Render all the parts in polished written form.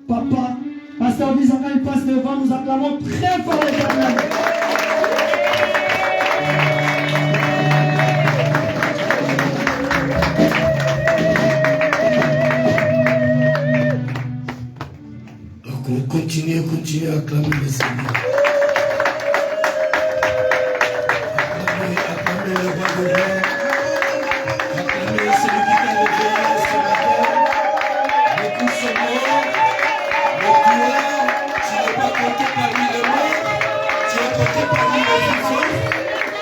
Papa, Pasteur Bizanga, il passe devant, nous acclamons très fort l'Éternel. Donc continuez à acclamer le Seigneur. Acclamez le roi de roi. Acclamez celui qui t'a levé ce matin. Beaucoup sont morts. Le tueur, tu n'es pas compté parmi les morts. Tu es compté parmi les vivants.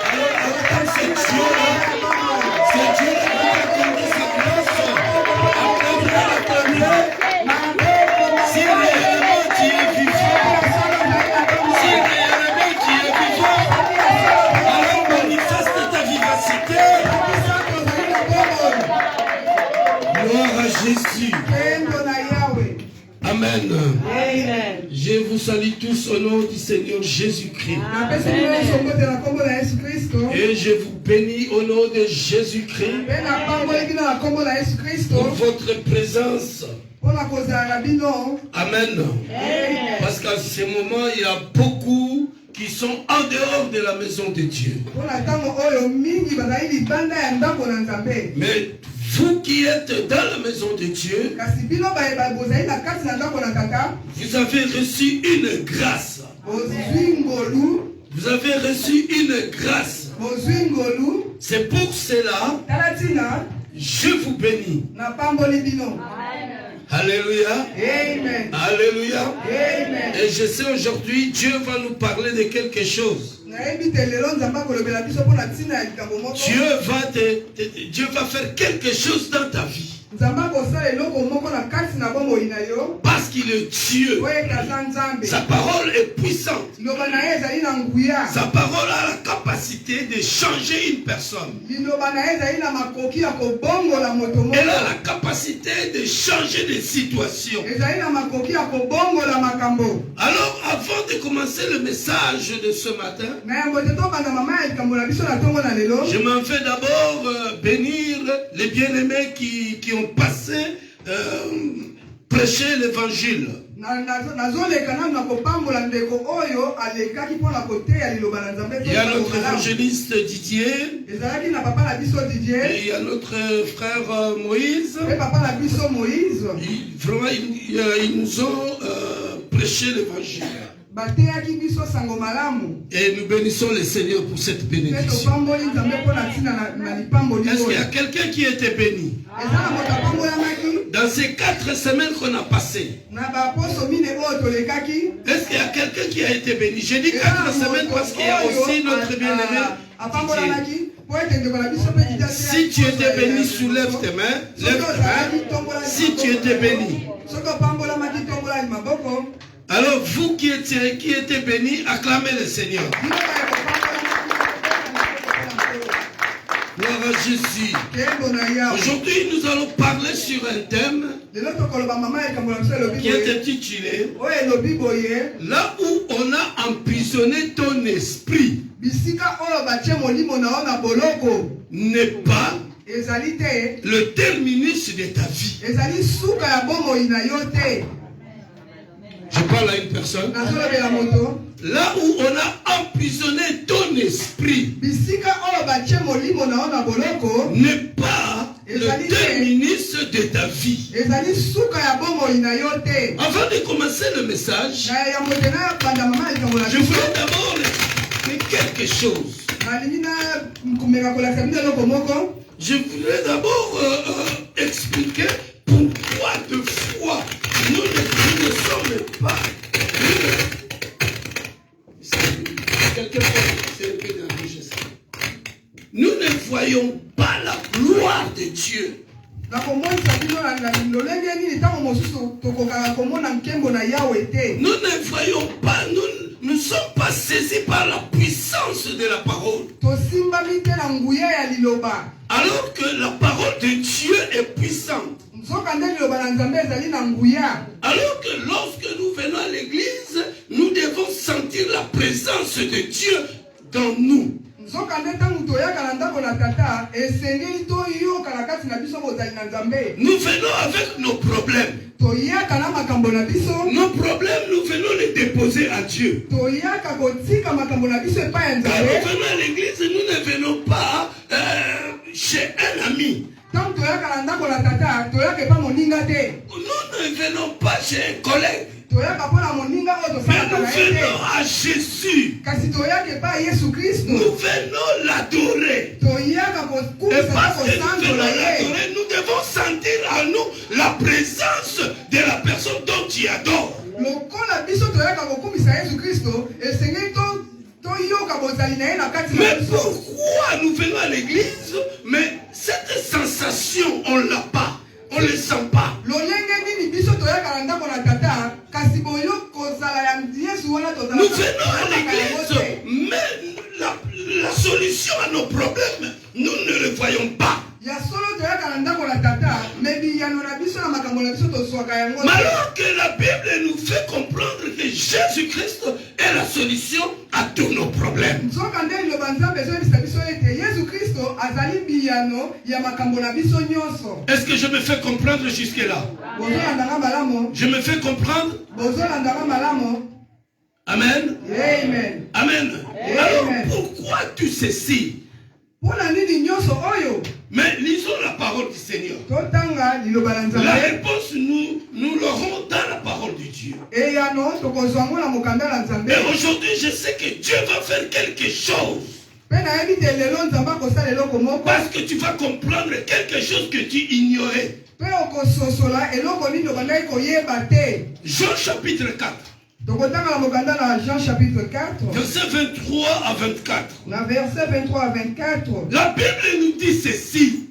Alors comme c'est Dieu-là, c'est Dieu qui va accorder sa grâce. Acclamez. Si réellement tu es vivant, alors manifeste ta vivacité. Gloire à Jésus. Amen. Je vous salue tous au nom du Seigneur Jésus-Christ. Et je vous bénis au nom de Jésus-Christ pour votre présence. Amen. Parce qu'à ce moment, il y a beaucoup qui sont en dehors de la maison de Dieu. Mais vous qui êtes dans la maison de Dieu, vous avez reçu une grâce. Vous avez reçu une grâce. C'est pour cela je vous bénis. Alléluia. Amen. Alléluia. Amen. Et je sais aujourd'hui, Dieu va nous parler de quelque chose. Dieu va faire quelque chose dans ta vie. Parce qu'il est Dieu. Sa parole est puissante. Sa parole a la capacité de changer une personne. Elle a la capacité de changer des situations. Alors, avant de commencer le message de ce matin, je m'en fais d'abord bénir les bien-aimés qui ont passé prêcher l'évangile. Il y a notre évangéliste Didier. Et il y a notre frère Moïse. Vraiment, ils nous ont prêché l'évangile. Et nous bénissons le Seigneur pour cette bénédiction. Est-ce qu'il y a quelqu'un qui était béni? Dans ces 4 semaines qu'on a passées, est-ce qu'il y a quelqu'un qui a été béni? J'ai dit 4 semaines parce qu'il y a aussi notre bien-aimé. Si tu étais béni, soulève tes mains. Lève tes mains. Si tu étais béni. Alors vous qui étiez bénis, acclamez le Seigneur. Gloire à Jésus. Aujourd'hui, nous allons parler sur un thème qui est intitulé là où on a emprisonné ton esprit n'est pas le terminus de ta vie. Je parle à une personne. Là où on a emprisonné ton esprit n'est pas le terminus de ta vie. Avant de commencer le message, je voulais d'abord expliquer quelque chose. Je voulais d'abord expliquer pourquoi de foi nous ne sommes pas. Nous ne voyons pas la gloire de Dieu. Nous ne voyons pas, nous ne sommes pas saisis par la puissance de la parole. Alors que la parole de Dieu est puissante. Alors que lorsque nous venons à l'église, nous devons sentir la présence de Dieu dans nous. Nous venons avec nos problèmes. Nos problèmes, nous venons les déposer à Dieu. Quand nous venons à l'église, nous ne venons pas chez un ami. Nous ne venons pas chez un collègue. Mais nous venons à Jésus. Nous venons l'adorer. Et parce que nous venons l'adorer, nous devons sentir en nous la présence de la personne dont tu adores. Mais pourquoi nous venons à l'église, mais cette sensation, on ne l'a pas, on ne le sent pas. Nous venons à l'église, mais la solution à nos problèmes, nous ne le voyons pas. Mais alors que la Bible nous fait comprendre que Jésus-Christ est la solution à tous nos problèmes. Est-ce que je me fais comprendre jusque-là? Je me fais comprendre? Amen. Amen. Amen. Alors pourquoi tout ceci? Mais lisons la parole du Seigneur. La réponse, nous l'aurons dans la parole de Dieu. Et aujourd'hui, je sais que Dieu va faire quelque chose. Parce que tu vas comprendre quelque chose que tu ignorais. Jean chapitre 4. Jean chapitre 4. Verset 23 à 24. Verset 23 à 24. La Bible nous dit ceci.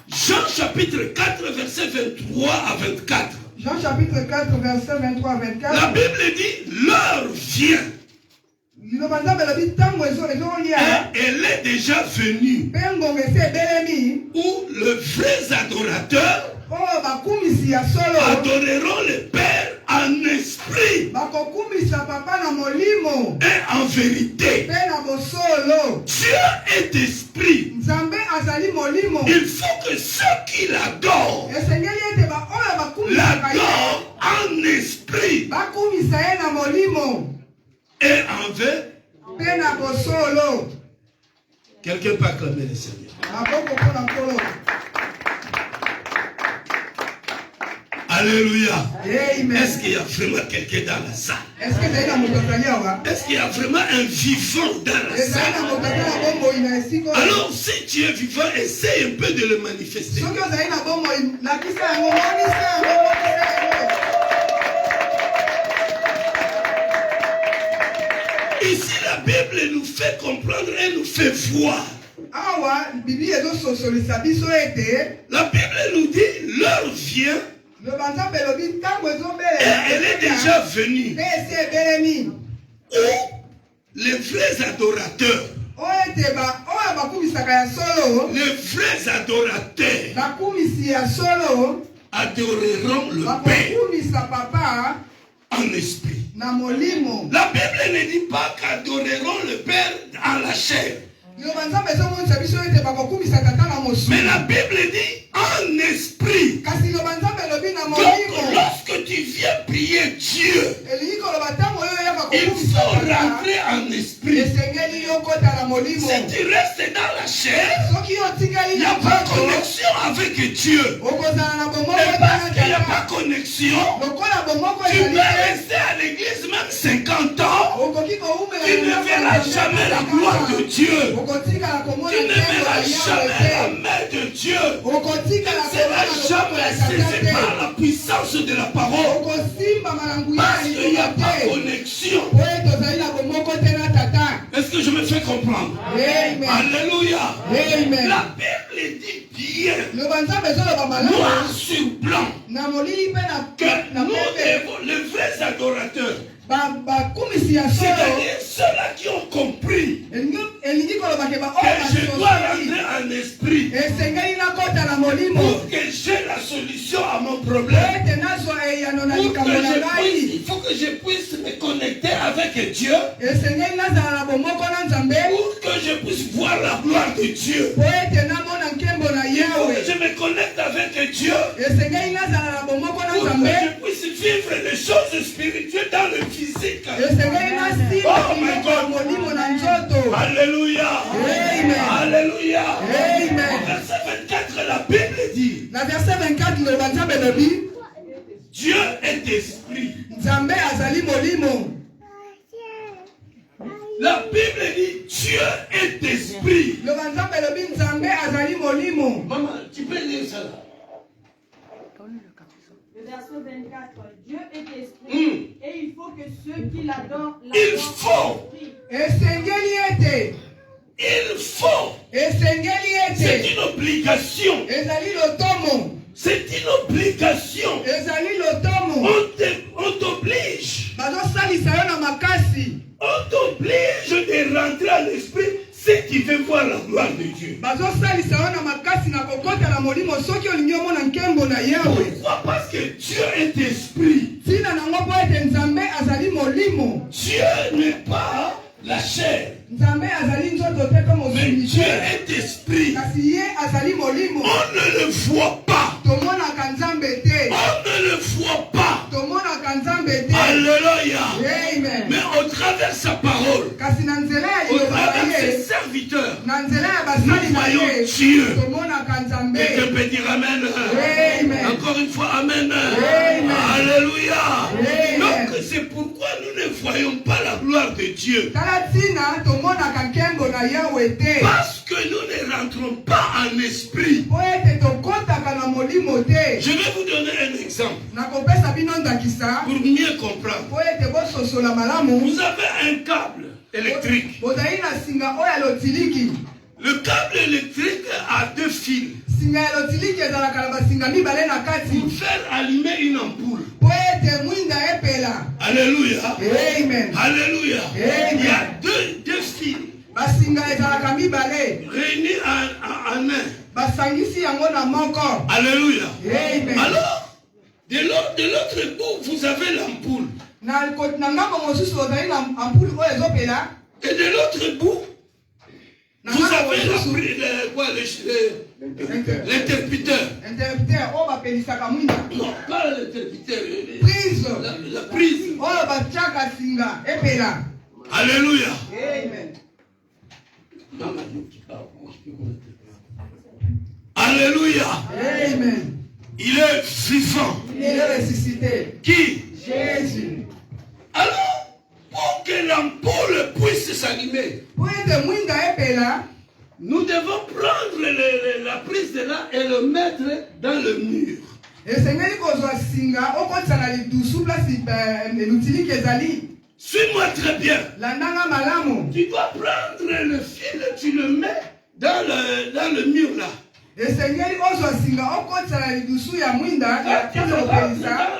Jean chapitre 4, verset 23 à 24. Jean chapitre 4, verset 23 à 24. La Bible dit, l'heure vient. Et elle est déjà venue. Où les vrais adorateurs adoreront le Père en esprit et en vérité. Dieu est esprit. Il faut que ceux qui l'adorent l'adorent en esprit et en vérité. Quelqu'un peut acclamer le Seigneur. Alléluia. Est-ce qu'il y a vraiment quelqu'un dans la salle? Est-ce qu'il y a vraiment un vivant dans la salle? Alors si tu es vivant, essaye un peu de le manifester. Ici la Bible nous fait comprendre et nous fait voir. La Bible nous dit, l'heure vient. Et elle est déjà venue. Où les vrais adorateurs, adoreront le Père en esprit. La Bible ne dit pas qu'adoreront le Père en la chair. Mais la Bible dit en esprit. Donc lorsque tu viens prier Dieu, il faut rentrer en esprit. Si tu restes dans la chair, il n'y a pas de connexion avec Dieu. Et parce qu'il n'y a pas de connexion, tu peux rester à l'église même 50 ans, tu ne verras jamais la gloire de Dieu. Tu ne verras jamais la main de Dieu. Tu ne seras jamais saisi par la puissance de la parole. Parce qu'il n'y a pas de connexion. Est-ce que je me fais comprendre? Amen. Alléluia. Amen. La Bible dit bien, noir sur blanc, que nous devons, les vrais adorateurs, c'est-à-dire ceux-là qui ont compris que je dois rentrer en esprit pour que j'ai la solution à mon problème. Il faut que je puisse me connecter avec Dieu. Pour que je puisse voir la gloire de Dieu. Il faut que je me connecte avec Dieu. Pour que je puisse vivre les choses spirituelles dans le physique. Oh my God. Alléluia. Amen. Alléluia. Amen. Verset 24, la Bible dit. Na verset 24, le Dieu est esprit. La Bible dit Dieu est esprit. Maman, tu peux lire ça là. Le verset 24, Dieu est esprit et il faut que ceux qui l'adorent Il faut. C'est une obligation. C'est une obligation. On t'oblige. On t'oblige de rentrer à l'esprit si tu veux voir la gloire de Dieu. Pourquoi? Parce que Dieu est esprit. Dieu n'est pas la chair. Mais Dieu est esprit. On ne le voit pas. On ne le voit pas. Alléluia. Mais au travers de sa parole, au travers de ses serviteurs, nous voyons Dieu. Et je peux dire Amen. Encore une fois, Amen. Alléluia. Donc c'est pourquoi nous ne voyons pas la gloire de Dieu. Parce que nous ne rentrons pas en esprit. Je vais vous donner un exemple pour mieux comprendre. Vous avez un câble électrique. Le câble électrique a deux fils pour faire allumer une ampoule. Alléluia. Alléluia. Il y a deux fils réunis en un. Alléluia. Alors, de l'autre bout, vous avez l'ampoule. Et de l'autre bout, vous avez l'interrupteur. Non, pas l'interrupteur. La prise. Alléluia. Alléluia. Amen. Il est vivant. Il est ressuscité. Qui? Jésus. Alors, pour que l'ampoule puisse s'allumer, nous devons prendre la prise de là et le mettre dans le mur. Suis-moi très bien. Tu dois prendre le fil, tu le mets dans le mur là. Dans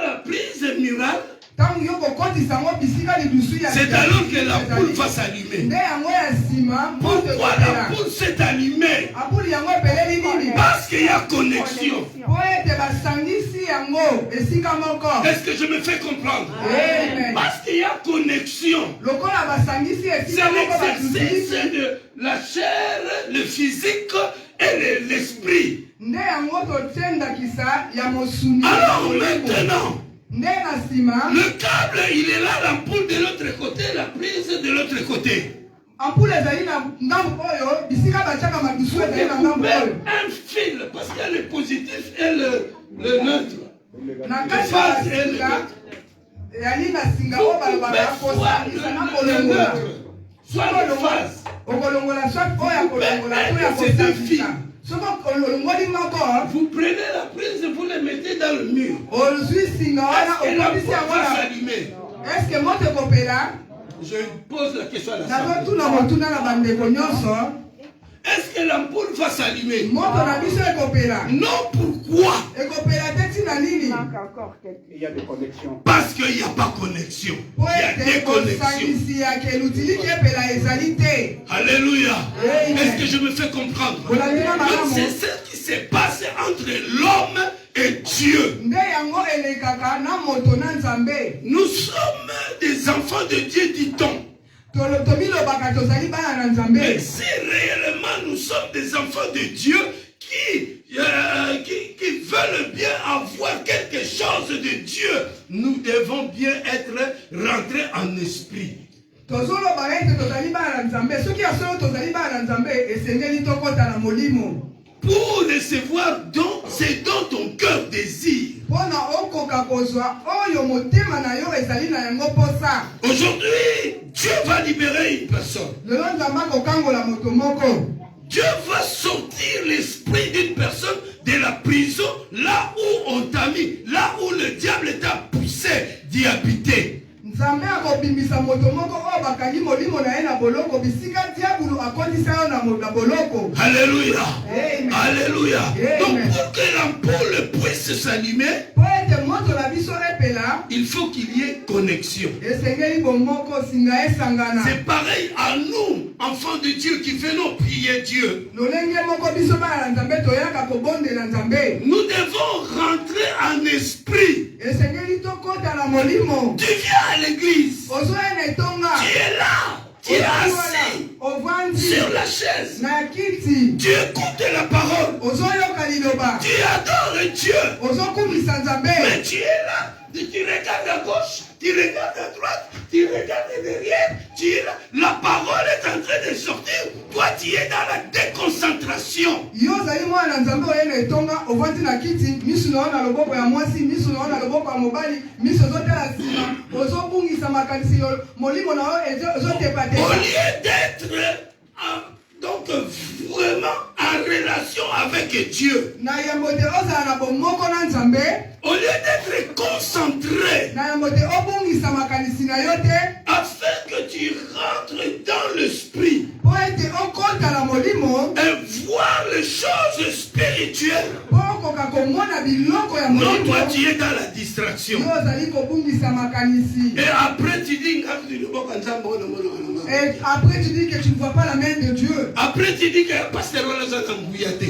la prise murale, c'est alors que la poule va s'allumer. Pourquoi la poule s'est allumée? Parce qu'il y a connexion. Est-ce que je me fais comprendre? Parce qu'il y a connexion. C'est l'exercice de la chair, le physique et l'esprit. Alors maintenant, le câble, il est là, l'ampoule de l'autre côté, la prise de l'autre côté. Un fil, parce qu'il y a le positif et le neutre. Le phase et le neutre. Soit le phase. C'est un fil. Vous prenez la prise, vous la mettez dans le mur. Et la poule va s'allumer. Je pose la question à la salle. Est-ce que l'ampoule va s'allumer? Non, pourquoi? Il y a des connexions. Parce qu'il n'y a pas connexion. Il y a déconnexion. Alléluia. Est-ce que je me fais comprendre? Donc c'est ce qui se passe entre l'homme et Dieu. Nde yango elekaka na moto na Nzambe. Nous sommes des enfants de Dieu, dit-on. Tomilobaka tozali bana na Nzambe. Mais si réellement nous sommes des enfants de Dieu qui veulent bien avoir quelque chose de Dieu, nous devons bien être rentrés en esprit. Tozoloba ete tozali bana na Nzambe. Soki asolo tozali bana na Nzambe esengeli tokota na molimo. Pour recevoir donc ce dont ton cœur désire. Aujourd'hui, Dieu va libérer une personne. Dieu va sortir l'esprit d'une personne de la prison, là où on t'a mis, là où le diable t'a poussé d'y habiter. Alléluia. Alléluia. Donc pour que l'ampoule puisse s'allumer, il faut qu'il y ait connexion. C'est pareil à nous, enfants de Dieu, qui venons prier Dieu. Nous devons rentrer en esprit. Tu viens à l'église. Tu es là. Tu es assis sur la chaise. Tu écoutes la parole. Tu adores Dieu. Mais tu es là. Tu regardes à gauche, tu regardes à droite, tu regardes derrière, tu es là. La parole est en train de sortir. Toi, tu es dans la déconcentration. Au lieu d'être donc vraiment en relation avec Dieu, au lieu d'être concentré, afin que tu rentres dans l'esprit et voir les choses spirituelles. Non, toi tu es dans la distraction. Et après tu dis que tu ne vois pas la main de Dieu. Après tu dis que pasteur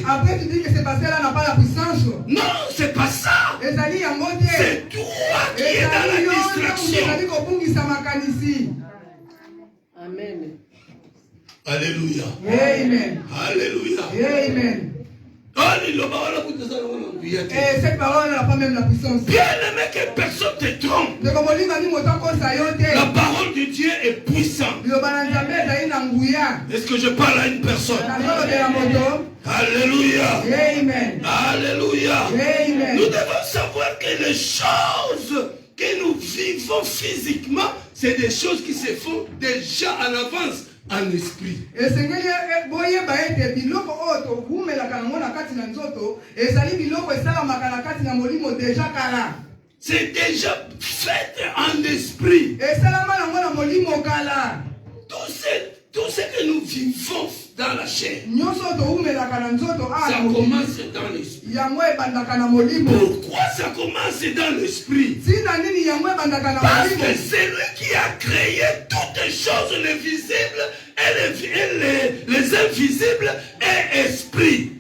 après tu dis que ce pasteur n'a pas la puissance. Non, c'est pas ça. C'est toi qui es dans la distraction. Amen. Alléluia. Amen. Alléluia. Amen. Et cette parole n'a pas même la puissance. Bien aimé, que personne te trompe. La parole de Dieu est puissante. Est-ce que je parle à une personne? Alléluia. Amen. Alléluia. Amen. Nous devons savoir que les choses que nous vivons physiquement, c'est des choses qui se font déjà en avance. En esprit. C'est déjà fait en esprit. Tout ce que nous vivons dans la chair, ça commence dans l'esprit. Pourquoi ça commence dans l'esprit? Parce que c'est lui qui a créé toutes les choses, les visibles et les invisibles et esprit.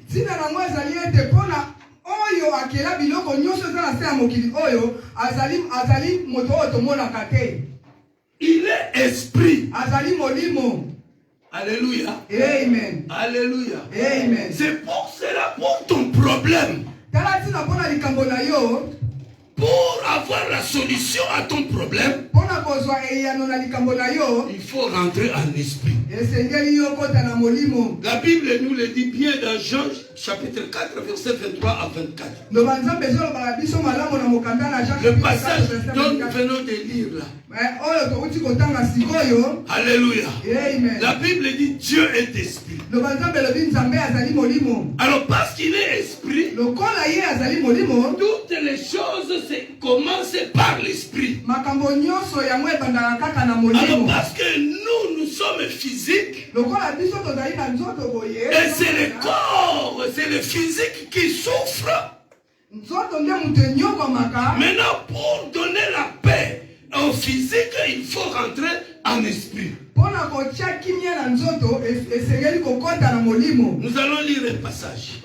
Il est esprit. Alléluia. Amen. Alléluia. Amen. C'est pour cela, pour ton problème, pour avoir la solution à ton problème, il faut rentrer en esprit. La Bible nous le dit bien dans Jean chapitre 4, verset 23 à 24. Le passage dont nous venons de lire là. Alléluia. La Bible dit Dieu est esprit. Alors parce qu'il est esprit, toutes les choses commencent par l'esprit. Alors parce que nous sommes physiques, et c'est le corps, c'est le physique qui souffre. Maintenant, pour donner la paix au physique, il faut rentrer en esprit. Nous Nous allons lire un passage.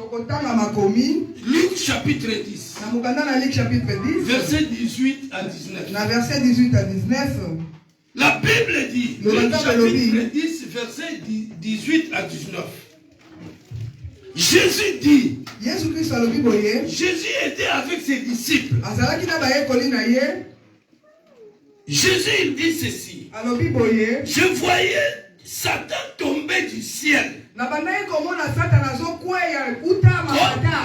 Luc chapitre 10. Verset 18 à 19. La Bible dit, Luc chapitre 10, verset 18 à 19. Jésus dit, Jésus était avec ses disciples. Jésus il dit ceci. Je voyais Satan tomber du ciel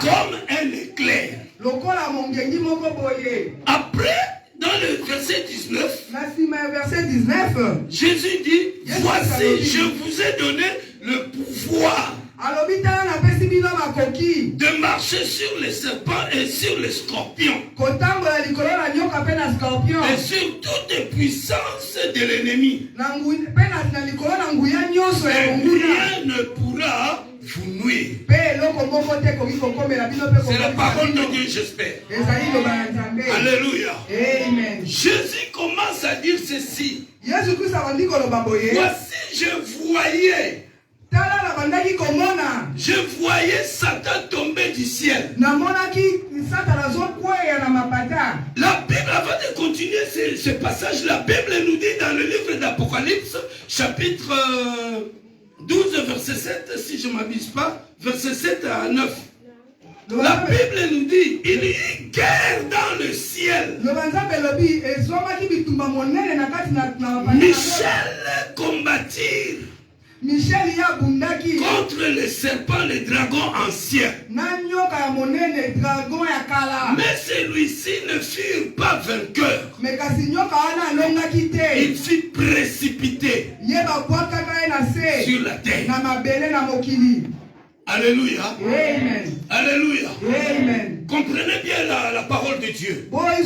comme un éclair. Après, dans le verset 19, Jésus dit, voici, je vous ai donné le pouvoir de marcher sur les serpents et sur les scorpions et sur toute puissance de l'ennemi. Rien ne pourra vous nuire. C'est la parole de Dieu, j'espère. Alléluia. Jésus commence à dire ceci. Voici, je voyais Satan tomber du ciel. La Bible, avant de continuer ce passage, la Bible nous dit dans le livre d'Apocalypse, chapitre 12, verset 7, si je ne m'abuse pas, verset 7 à 9. La Bible nous dit, il y a une guerre dans le ciel. Michel combattit contre les serpents, les dragons anciens. Mais celui-ci ne fut pas vainqueur. Il fut précipité sur la terre. Alléluia. Amen. Alléluia. Amen. Comprenez bien la parole de Dieu. La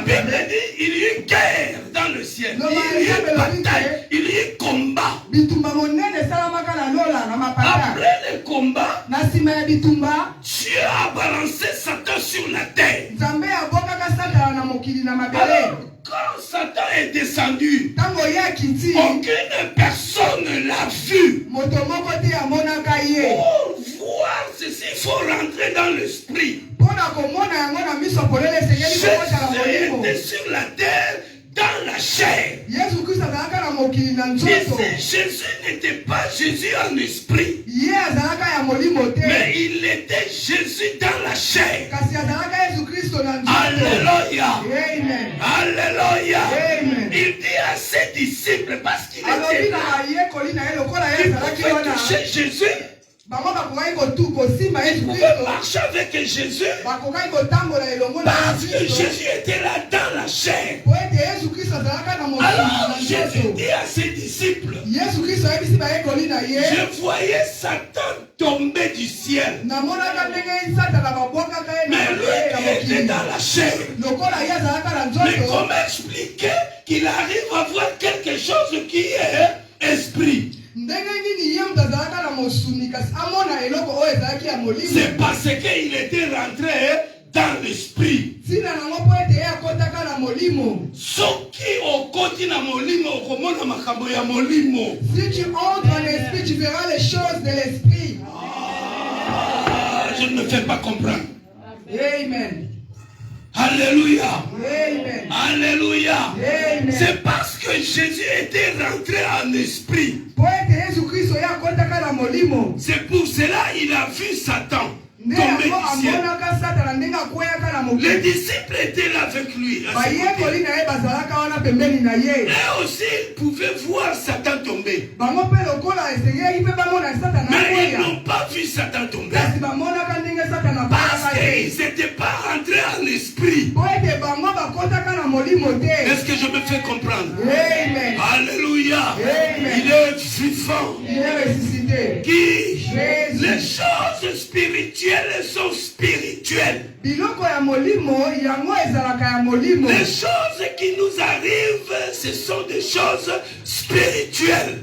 Bible dit il y a une guerre dans le ciel. Il y a une bataille. Il y a un combat. Après le combat, Dieu a balancé Satan sur la terre. Alors, quand Satan est descendu, aucune personne ne l'a vu. Pour voir ceci, il faut rentrer dans l'esprit. Jésus était sur la terre dans la chair. Jésus n'était pas Jésus en esprit, mais il était Jésus dans la chair. Alléluia. Alléluia. Il dit à ses disciples, parce qu'il était là, il pouvait toucher Jésus. Il pouvait marcher avec Jésus parce que Jésus était là dans la chair. Alors Jésus dit à ses disciples, je voyais Satan tomber du ciel, mais lui qui était dans la chair. Mais comment expliquer qu'il arrive à voir quelque chose qui est esprit? C'est parce qu'il était rentré dans l'esprit. Si tu entres dans l'esprit, tu verras les choses de l'esprit. Je ne me fais pas comprendre. Amen. Alléluia. Amen. Alléluia. Amen. C'est parce que Jésus était rentré en esprit. C'est pour cela qu'il a vu Satan tomber du ciel. Les disciples étaient là avec lui. Et aussi, ils pouvaient voir Satan tomber. Mais ils n'ont pas vu Satan tomber. Parce qu'ils n'étaient pas rentrés en esprit. Est-ce que je me fais comprendre? Amen. Alléluia. Amen. Il est vivant. Il est ressuscité. Qui? Les choses spirituelles sont spirituelles. Les choses qui nous arrivent, ce sont des choses spirituelles.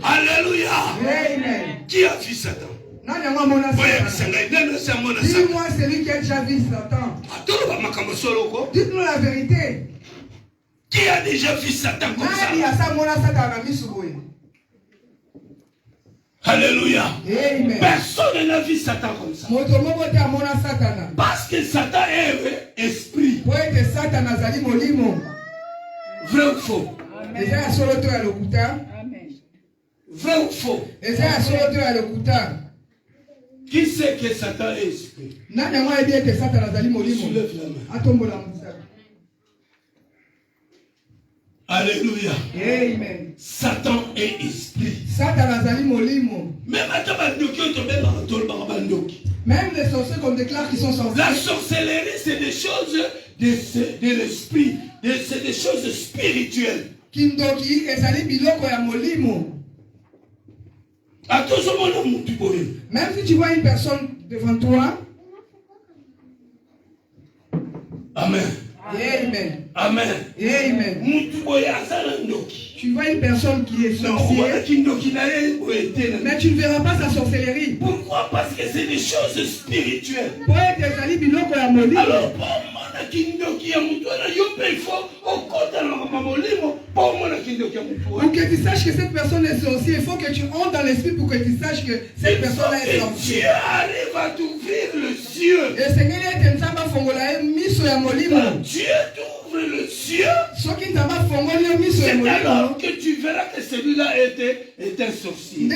Alléluia. Amen. Qui a vu Satan? Dis-moi celui qui a déjà vu Satan. Dites-nous la vérité. Qui a déjà vu Satan comme ça? Alléluia. Amen. Personne n'a vu Satan comme ça. Parce que Satan est esprit. Vrai ou faux? Vrai ou faux? Qui sait que Satan est esprit? Soulève la main. Alléluia. Amen. Satan est esprit. Même les sorciers qu'on déclare qu'ils sont sorciers. La sorcellerie, c'est des choses de l'esprit. C'est des choses spirituelles. Kindoki ezali biloko ya molimo. Même si tu vois une personne devant toi. Amen. Amen. Amen. Amen. Tu vois une personne qui est sorcière, mais tu ne verras pas sa sorcellerie. Pourquoi? Parce que c'est des choses spirituelles. Alors, pour que tu saches que cette personne est sorcière, il faut que tu entres dans l'esprit pour que tu saches que cette personne est sorcière. Dieu arrive à t'ouvrir le cieux. Dieu t'ouvre le cieux. C'est alors que tu verras que celui-là est un sorcier.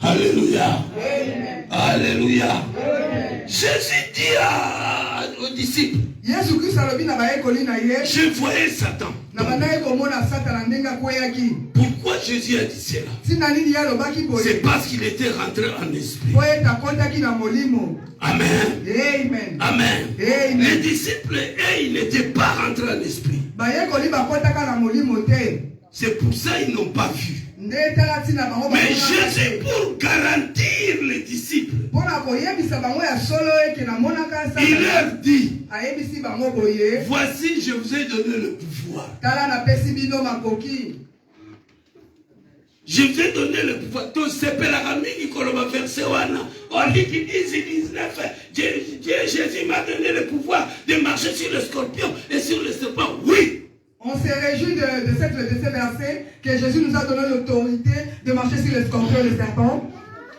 Alléluia. Amen. Alléluia. Amen. Jésus dit aux disciples, je voyais Satan. Pourquoi Jésus a dit cela? C'est parce qu'il était rentré en esprit. Amen. Amen. Amen. Amen. Les disciples, ils n'étaient pas rentrés en esprit. C'est pour ça qu'ils n'ont pas vu. Mais Jésus, pour garantir les disciples, il leur dit, voici, je vous ai donné le pouvoir. Je vous ai donné le pouvoir. Tous ces pèlerins qui ont versé on dit qu'ils disent 19. Jésus m'a donné le pouvoir de marcher sur le scorpion et sur le serpent. Oui. On se réjouit de ces versets que Jésus nous a donné l'autorité de marcher sur les scorpions et les serpents.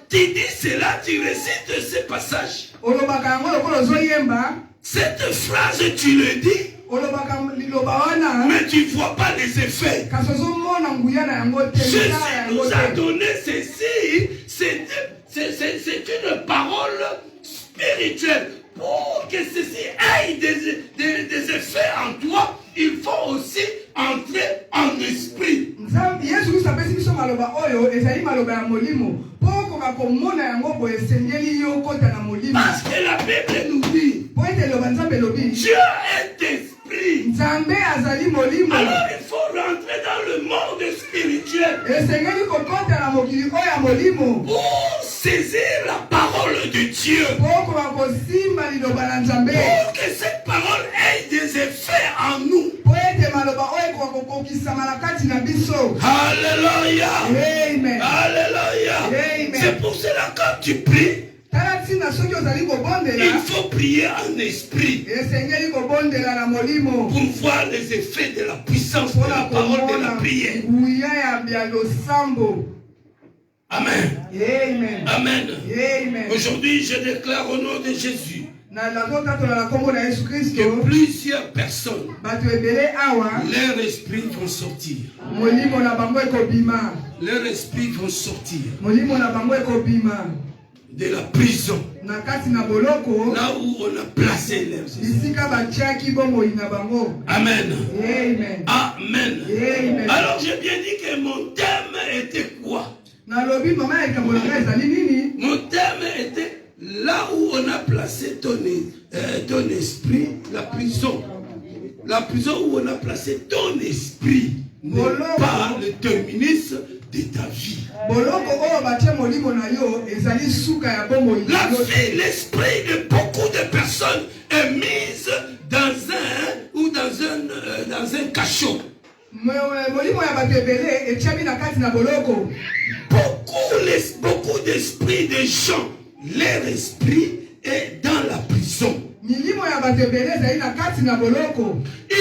Tu dis cela, tu récites ce passage. Cette phrase, tu le dis. Mais tu ne vois pas les effets. Jésus nous a donné ceci. C'est une parole spirituelle. Pour que ceci ait des effets en toi, il faut aussi entrer en esprit. Parce que la Bible nous dit, Dieu est esprit. Alors il faut rentrer dans le monde spirituel pour saisir la parole de Dieu. Pour que cette parole ait des effets en nous. Alléluia. Amen. Alléluia. Amen. C'est pour cela que quand tu pries, il faut prier en esprit pour voir les effets de la puissance de la parole de la prière. Amen. Amen. Amen. Amen. Aujourd'hui, je déclare au nom de Jésus que plusieurs personnes, leurs esprits vont sortir. Leurs esprits vont sortir de la prison, là où on a placé leurs esprits. Amen. Amen. Amen. Amen. Alors j'ai bien dit que mon thème était quoi? Mon thème était là où on a placé ton esprit, la prison. La prison où on a placé ton esprit n'est pas le terminus de ta vie. L'esprit de beaucoup de personnes est mise dans un cachot. Beaucoup d'esprits de gens, leur esprit est dans la prison. Ils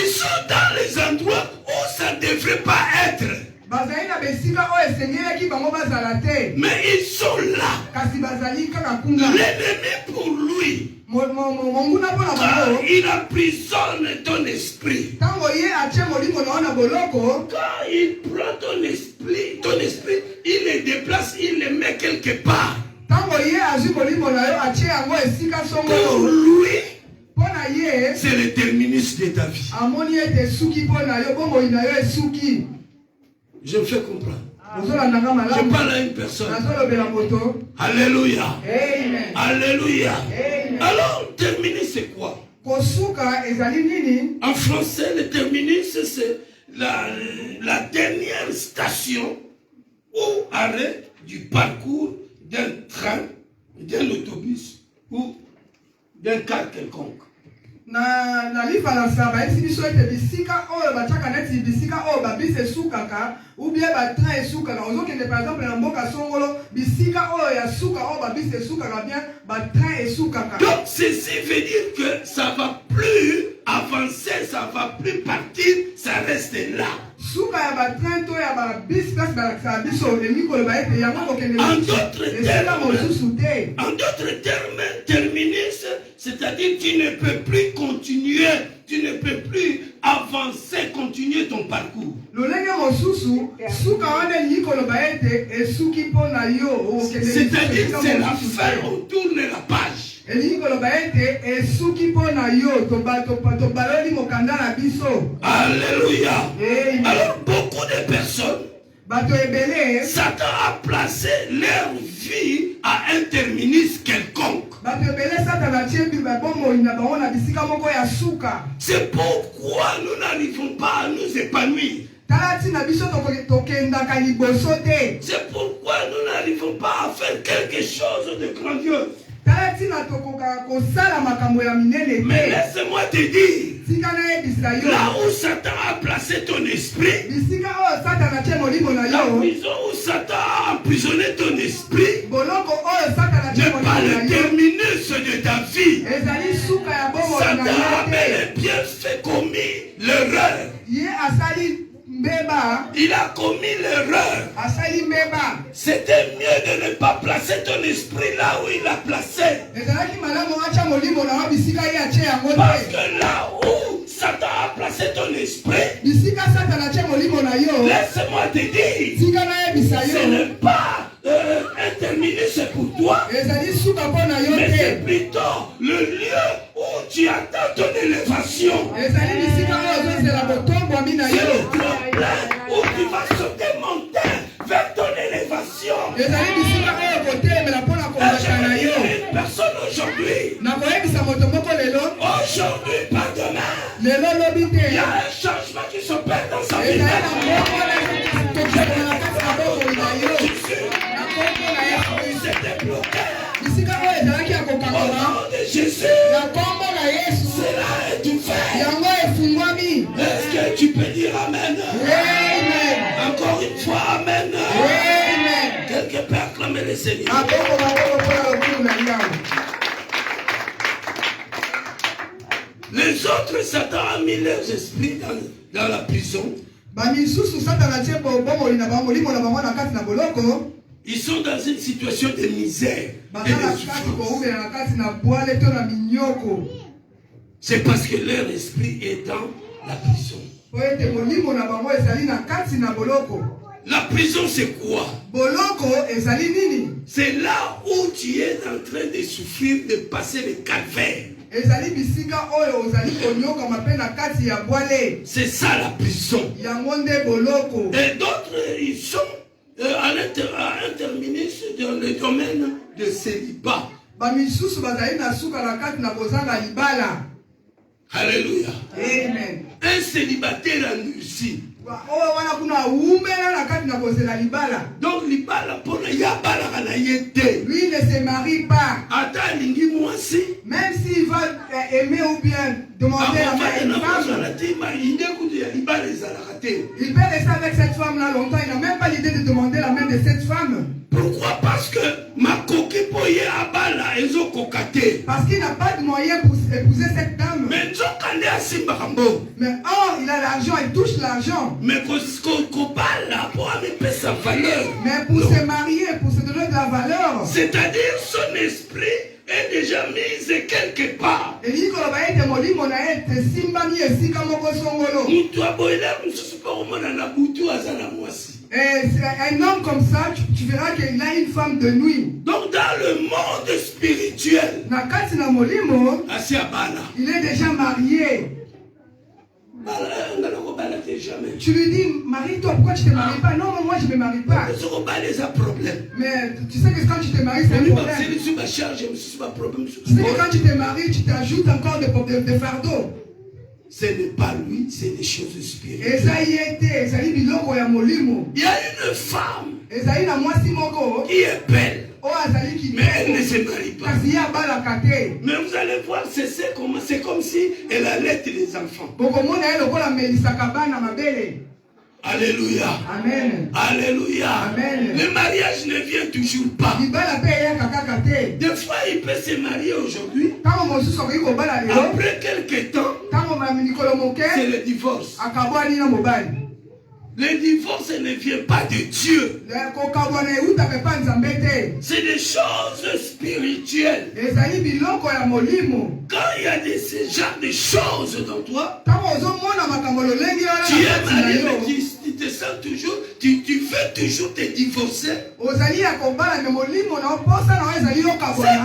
sont dans les endroits où ça ne devrait pas être. Mais ils sont là. L'ennemi pour lui, il emprisonne ton esprit. Quand il prend ton esprit, il le déplace, il le met quelque part. Pour lui, c'est le terminus de ta vie. Je me fais comprendre. Je parle à une personne. Alléluia. Amen. Alléluia. Amen. Alors, terminus, c'est quoi? En français, le terminus, c'est la dernière station ou arrêt du parcours d'un train, d'un autobus ou d'un car quelconque. Na livre la saba esi biso ete bisika oyo bachaka neti bisika oyo babisi esukaka ou bien batrain esukaka ozokende par exemple na mboka songolo bisika oyo ya suka oyo babisi esukaka bien batrain esukaka. Donc ceci veut dire que ça va plus avancer, ça va plus partir, ça reste là. Suka ya batrain to ya babisi place balakisa biso elikolo baete yango kokende en d'autres termes, terminus, c'est-à-dire tu ne peux plus continuer, tu ne peux plus avancer, continuer ton parcours. C'est-à-dire c'est la fin, on tourne la page. Alléluia. Alors beaucoup de personnes, Satan a placé leur vie à un terminus quelconque. C'est pourquoi nous n'arrivons pas à nous épanouir. C'est pourquoi nous n'arrivons pas à faire quelque chose de grandiose. Mais laisse-moi te dire, là où Satan a placé ton esprit, la prison où Satan a emprisonné ton esprit, n'est pas le terminus de ta vie. Satan a bel et bien fait commis l'erreur. Il a commis l'erreur. C'était mieux de ne pas placer ton esprit là où il l'a placé. Parce que là où Satan a placé ton esprit, laisse-moi te dire, ce n'est pas un terminus pour toi, mais c'est plutôt le lieu où tu attends ton élévation. C'est le tremplin où tu vas sauter monter vers ton élévation. Une personne aujourd'hui, pas demain, il y a un changement qui s'opère dans sa vie. C'est débloqué. Au nom de Jésus, cela est ouvert. Est-ce que tu peux dire Amen? Amen. Encore une fois, Amen. Amen. Quelqu'un peut acclamer le Seigneur. Les autres, Satan a mis leurs esprits dans la prison. Ils sont dans une situation de misère et de souffrance. C'est parce que leur esprit est dans la prison. La prison, c'est quoi? C'est là où tu es en train de souffrir, de passer le calvaire. C'est ça la prison. Et d'autres, ils sont à un terminus dans le domaine de célibat. Alléluia. Amen. Un célibataire endurci. Donc l'ibala pour lui il ne se marie pas. Même s'il va aimer ou bien demander à une femme, il peut rester avec cette femme là longtemps. Il n'a même pas l'idée de demander la main de cette femme. Pourquoi? Parce que ma coquille abala Parce qu'il n'a pas de moyen pour épouser cette dame. Mais Mais or, il a l'argent, il touche l'argent. mais pour se marier, pour se donner de la valeur, c'est-à-dire son esprit est déjà mis quelque part. Un homme comme ça, tu verras qu'il a une femme de nuit. Donc dans le monde spirituel, il est déjà marié. Tu lui dis, marie-toi, pourquoi tu ne te maries pas? Non, moi je ne me marie pas. Mais tu sais que quand tu te maries, c'est un problème. Tu sais que quand tu te maries, tu t'ajoutes encore des fardeaux. Ce n'est pas lui, c'est des choses spirituelles. Il y a une femme qui est belle, mais elle ne se marie pas. Mais vous allez voir, c'est comme si elle allait les enfants. Alléluia. Amen. Alléluia. Amen. Le mariage ne vient toujours pas. Des fois, il peut se marier aujourd'hui. Après quelques temps, c'est le divorce. Le divorce ne vient pas de Dieu. C'est des choses spirituelles. Quand il y a ce genre de choses dans toi, tu es marié, mais tu te sens toujours, tu veux toujours te divorcer. C'est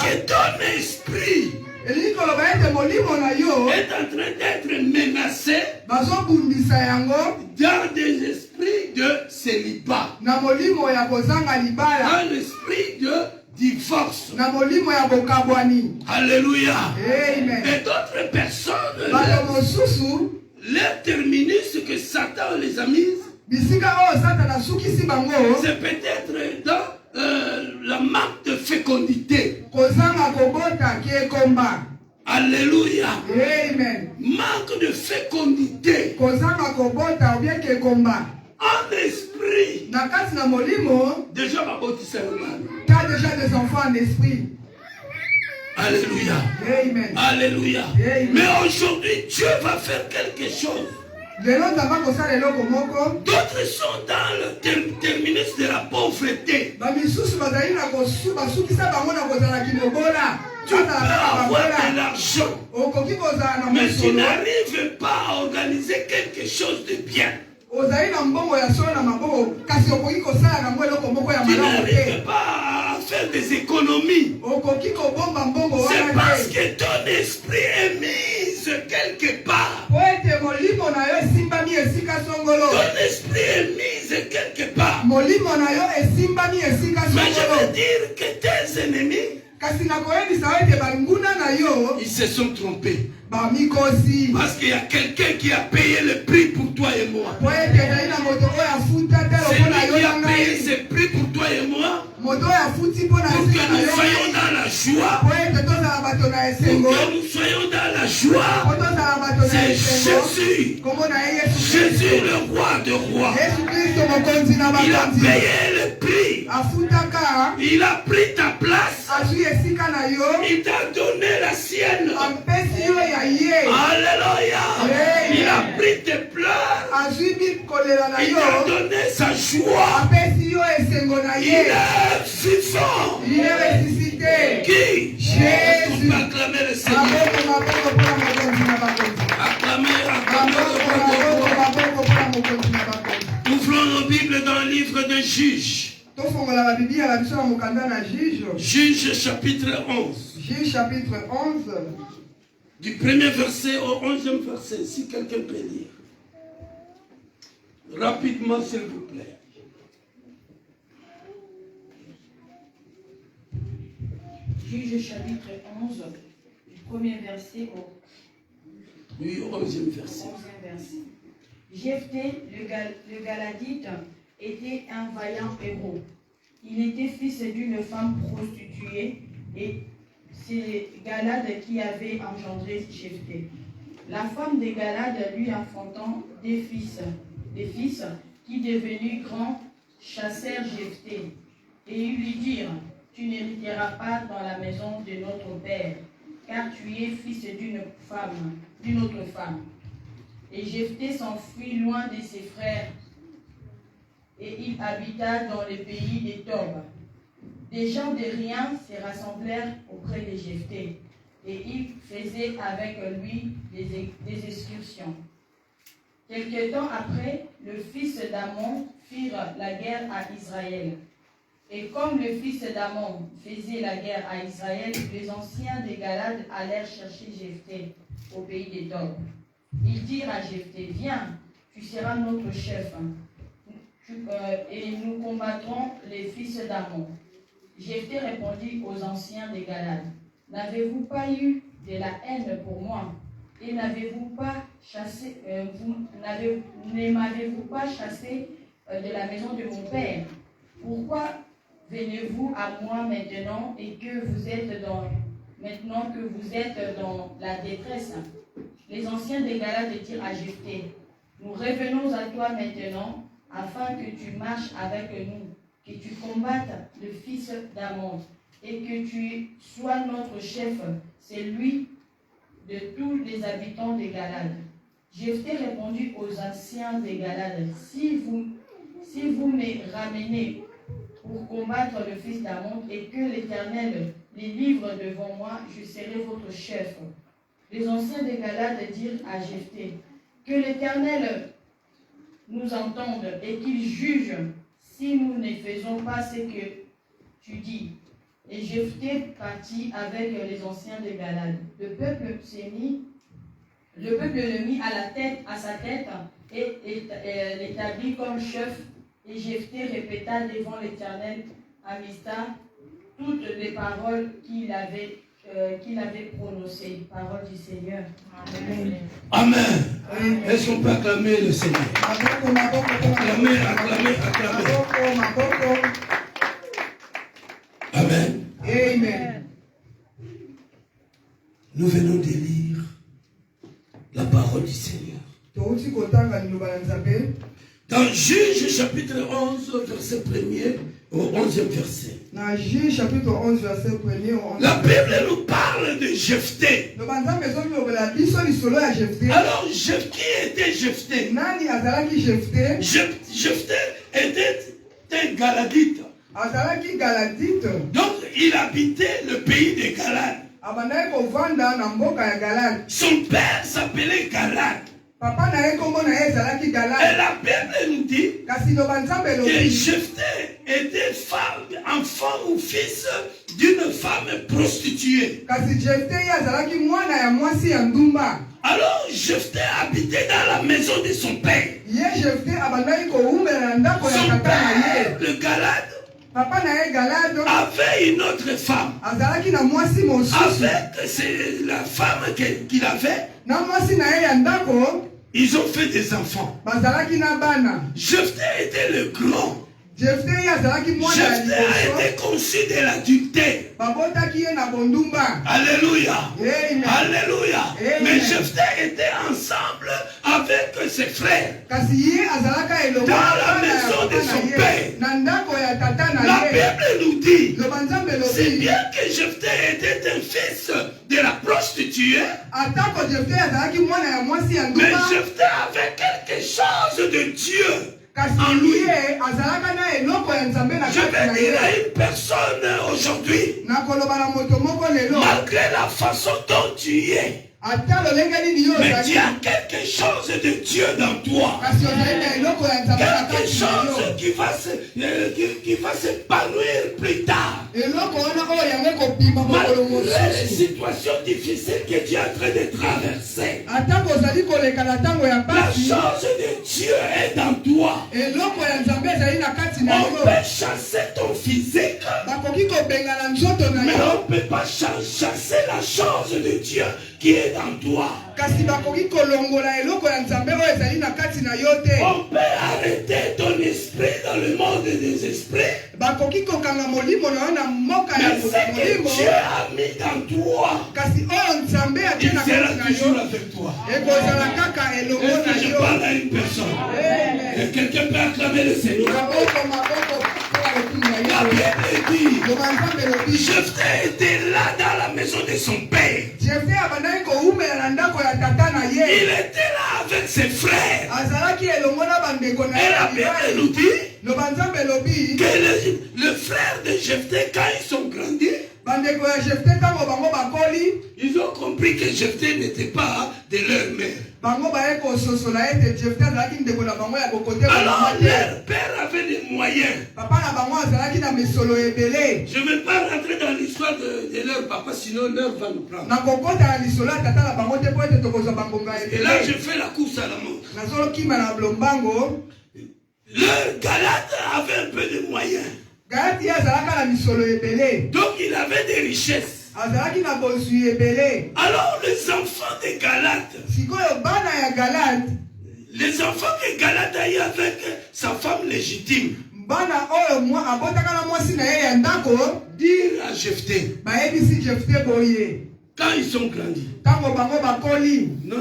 que ton esprit est en train d'être menacé dans des esprits de célibat, dans l'esprit de divorce. Alléluia. Amen. Et d'autres personnes, leur terminus que Satan les a mises, c'est peut-être dans la manque de fécondité. Alléluia. Amen. Manque de fécondité. En esprit. Déjà, ma bâtisse tu as déjà des enfants en esprit. Alléluia. Amen. Alléluia. Amen. Mais aujourd'hui, Dieu va faire quelque chose. D'autres sont dans le terminus de la pauvreté. Tu peux avoir de l'argent, mais tu n'arrives pas à organiser quelque chose de bien. Tu n'arrives pas à faire des économies. C'est parce que ton esprit est mis quelque part. Ton esprit est mis quelque part. Mais je veux dire que tes ennemis, ils se sont trompés. Parce qu'il y a quelqu'un qui a payé le prix pour toi et moi. Celui qui a payé ce prix pour toi et moi, pour que nous soyons dans la joie, pour que nous soyons dans la joie, c'est Jésus. Jésus, le roi de rois. Il a payé le prix. Il a pris ta place. Il t'a donné la sienne. Alléluia. Il a pris tes pleurs. Il a donné sa joie. Il est vivant. Il est ressuscité. Qui? Jésus. On peut acclamer le Seigneur. Acclamer, ouvrons nos Bibles dans le livre de Juges. Juge chapitre 11. Juge chapitre 11. Du premier verset au 11e verset, si quelqu'un peut lire. Rapidement, s'il vous plaît. Juge chapitre 11, du premier verset au 11e verset. Jephthé, le Galadite, était un vaillant héros. Il était fils d'une femme prostituée et c'est Galad qui avait engendré Jephthé. La femme de Galad lui enfantant des fils qui devenus grands chassèrent Jephthé et lui dirent: tu n'hériteras pas dans la maison de père, car tu es fils d'une autre femme. Et Jephthé s'enfuit loin de ses frères, et il habita dans le pays des Tob. Des gens de rien se rassemblèrent auprès de Jephthé, et ils faisaient avec lui des excursions. Quelque temps après, le fils d'Amon fit la guerre à Israël. Et comme le fils d'Amon faisait la guerre à Israël, les anciens des Galades allèrent chercher Jephthé au pays des Tob. Ils dirent à Jephthé, viens, tu seras notre chef, et nous combattrons les fils d'Amon. Jephthé répondit aux anciens des Galades, n'avez-vous pas eu de la haine pour moi? Et ne m'avez-vous pas chassé de la maison de mon père? Pourquoi venez-vous à moi maintenant et que vous êtes dans la détresse? Les anciens des Galades dirent à Jephthé, nous revenons à toi maintenant afin que tu marches avec nous, que tu combattes le fils d'Amon et que tu sois notre chef, c'est lui de tous les habitants des Galades. Jephthé répondit aux anciens des Galades, si vous me ramenez pour combattre le fils d'Amon et que l'Éternel les livre devant moi, je serai votre chef. Les anciens des Galades dirent à Jephthé, que l'Éternel nous entende et qu'il juge si nous ne faisons pas ce que tu dis. Et Jephthé partit avec les anciens des Galades. Le peuple le mit à sa tête et l'établit comme chef. Et Jephthé répéta devant l'Éternel à Mizpa toutes les paroles qu'il avait prononcées. Parole du Seigneur. Amen. Amen. Est-ce qu'on peut acclamer le Seigneur? Acclamer. Amen. Amen. Nous venons de lire la parole du Seigneur. Dans Juge chapitre 11, verset 1er au 11e verset. Dans Juge chapitre 11, verset 1er au 11e. La Bible nous parle de Jephthé. Alors, qui était Jephthé? Jephthé était un Galadite. Donc, il habitait le pays des Galades. Son père s'appelait Galad. Et la Bible nous dit que Jephthé était enfant ou fils d'une femme prostituée. Alors Jephthé habitait dans la maison de son père. Son père, le Galade, avait une autre femme. Avec la femme qu'il avait, ils ont fait des enfants. Jephthé était le grand. Jephthé a été conçu de l'adultère. Alléluia. Alléluia. Mais Jephthé était ensemble avec ses frères dans la maison de son père. La Bible nous dit, c'est bien que Jephthé était un fils de la prostituée, mais Jephthé avait quelque chose de Dieu en lui. Je vais dire à une personne aujourd'hui, malgré la façon dont tu es, mais tu as quelque chose de Dieu dans toi. Quelque chose qui va s'épanouir plus tard. Malgré les situations difficiles que tu es en train de traverser, la chose de Dieu est dans toi. On peut chasser ton physique, mais on ne peut pas chasser la chose de Dieu qui est dans toi. On peut arrêter ton esprit dans le monde des esprits, mais ce que Dieu a mis dans toi, il sera toujours avec toi. Est-ce que je parle à une personne? Quelqu'un peut acclamer le Seigneur? La Bible dit, Jephthé était là dans la maison maison de son père. Jephthé abandaki koumela na ndako ya tata na Il ye. était là avec ses frères. Azalaki elongo na bandeko na ye Et ya la Bible mibali. nous dit Loba Nzambe elobi que le frère de Jephthé, quand ils sont grandis, bandeko ya Jephthé ntango bango bakoli, ils ont compris que Jephthé n'était pas de leur mère. bango baye kososola ete Jephthé azalaki ndeko na bango ya kokote Alors bango te. leur père avait des moyens. Papa na bango azalaki na misolo ebele. Je ne vais pas rentrer dans l'histoire de leur papa, sinon l'heure va nous prendre. Na kokota na lisolo ya tata na bango te po ete tokozwa bangonga Et là, je ebele. fais la course à la montre. Nazolokima na lombango. Leur Galate avait un peu de moyens. Galati ye azalaka na misolo ebele. Donc il avait des richesses. Azalaki na bozwi ebele. Alors les enfants de Galate, Sikoyo bana ya Galate, les enfants de Galate aillent avec sa femme légitime, bana oyo abotaka na mwasi na ye ya ndako, dire à Jephthé, bayebisi Jephthé boye. quand ils sont grandis, Tango bango bakoli, non,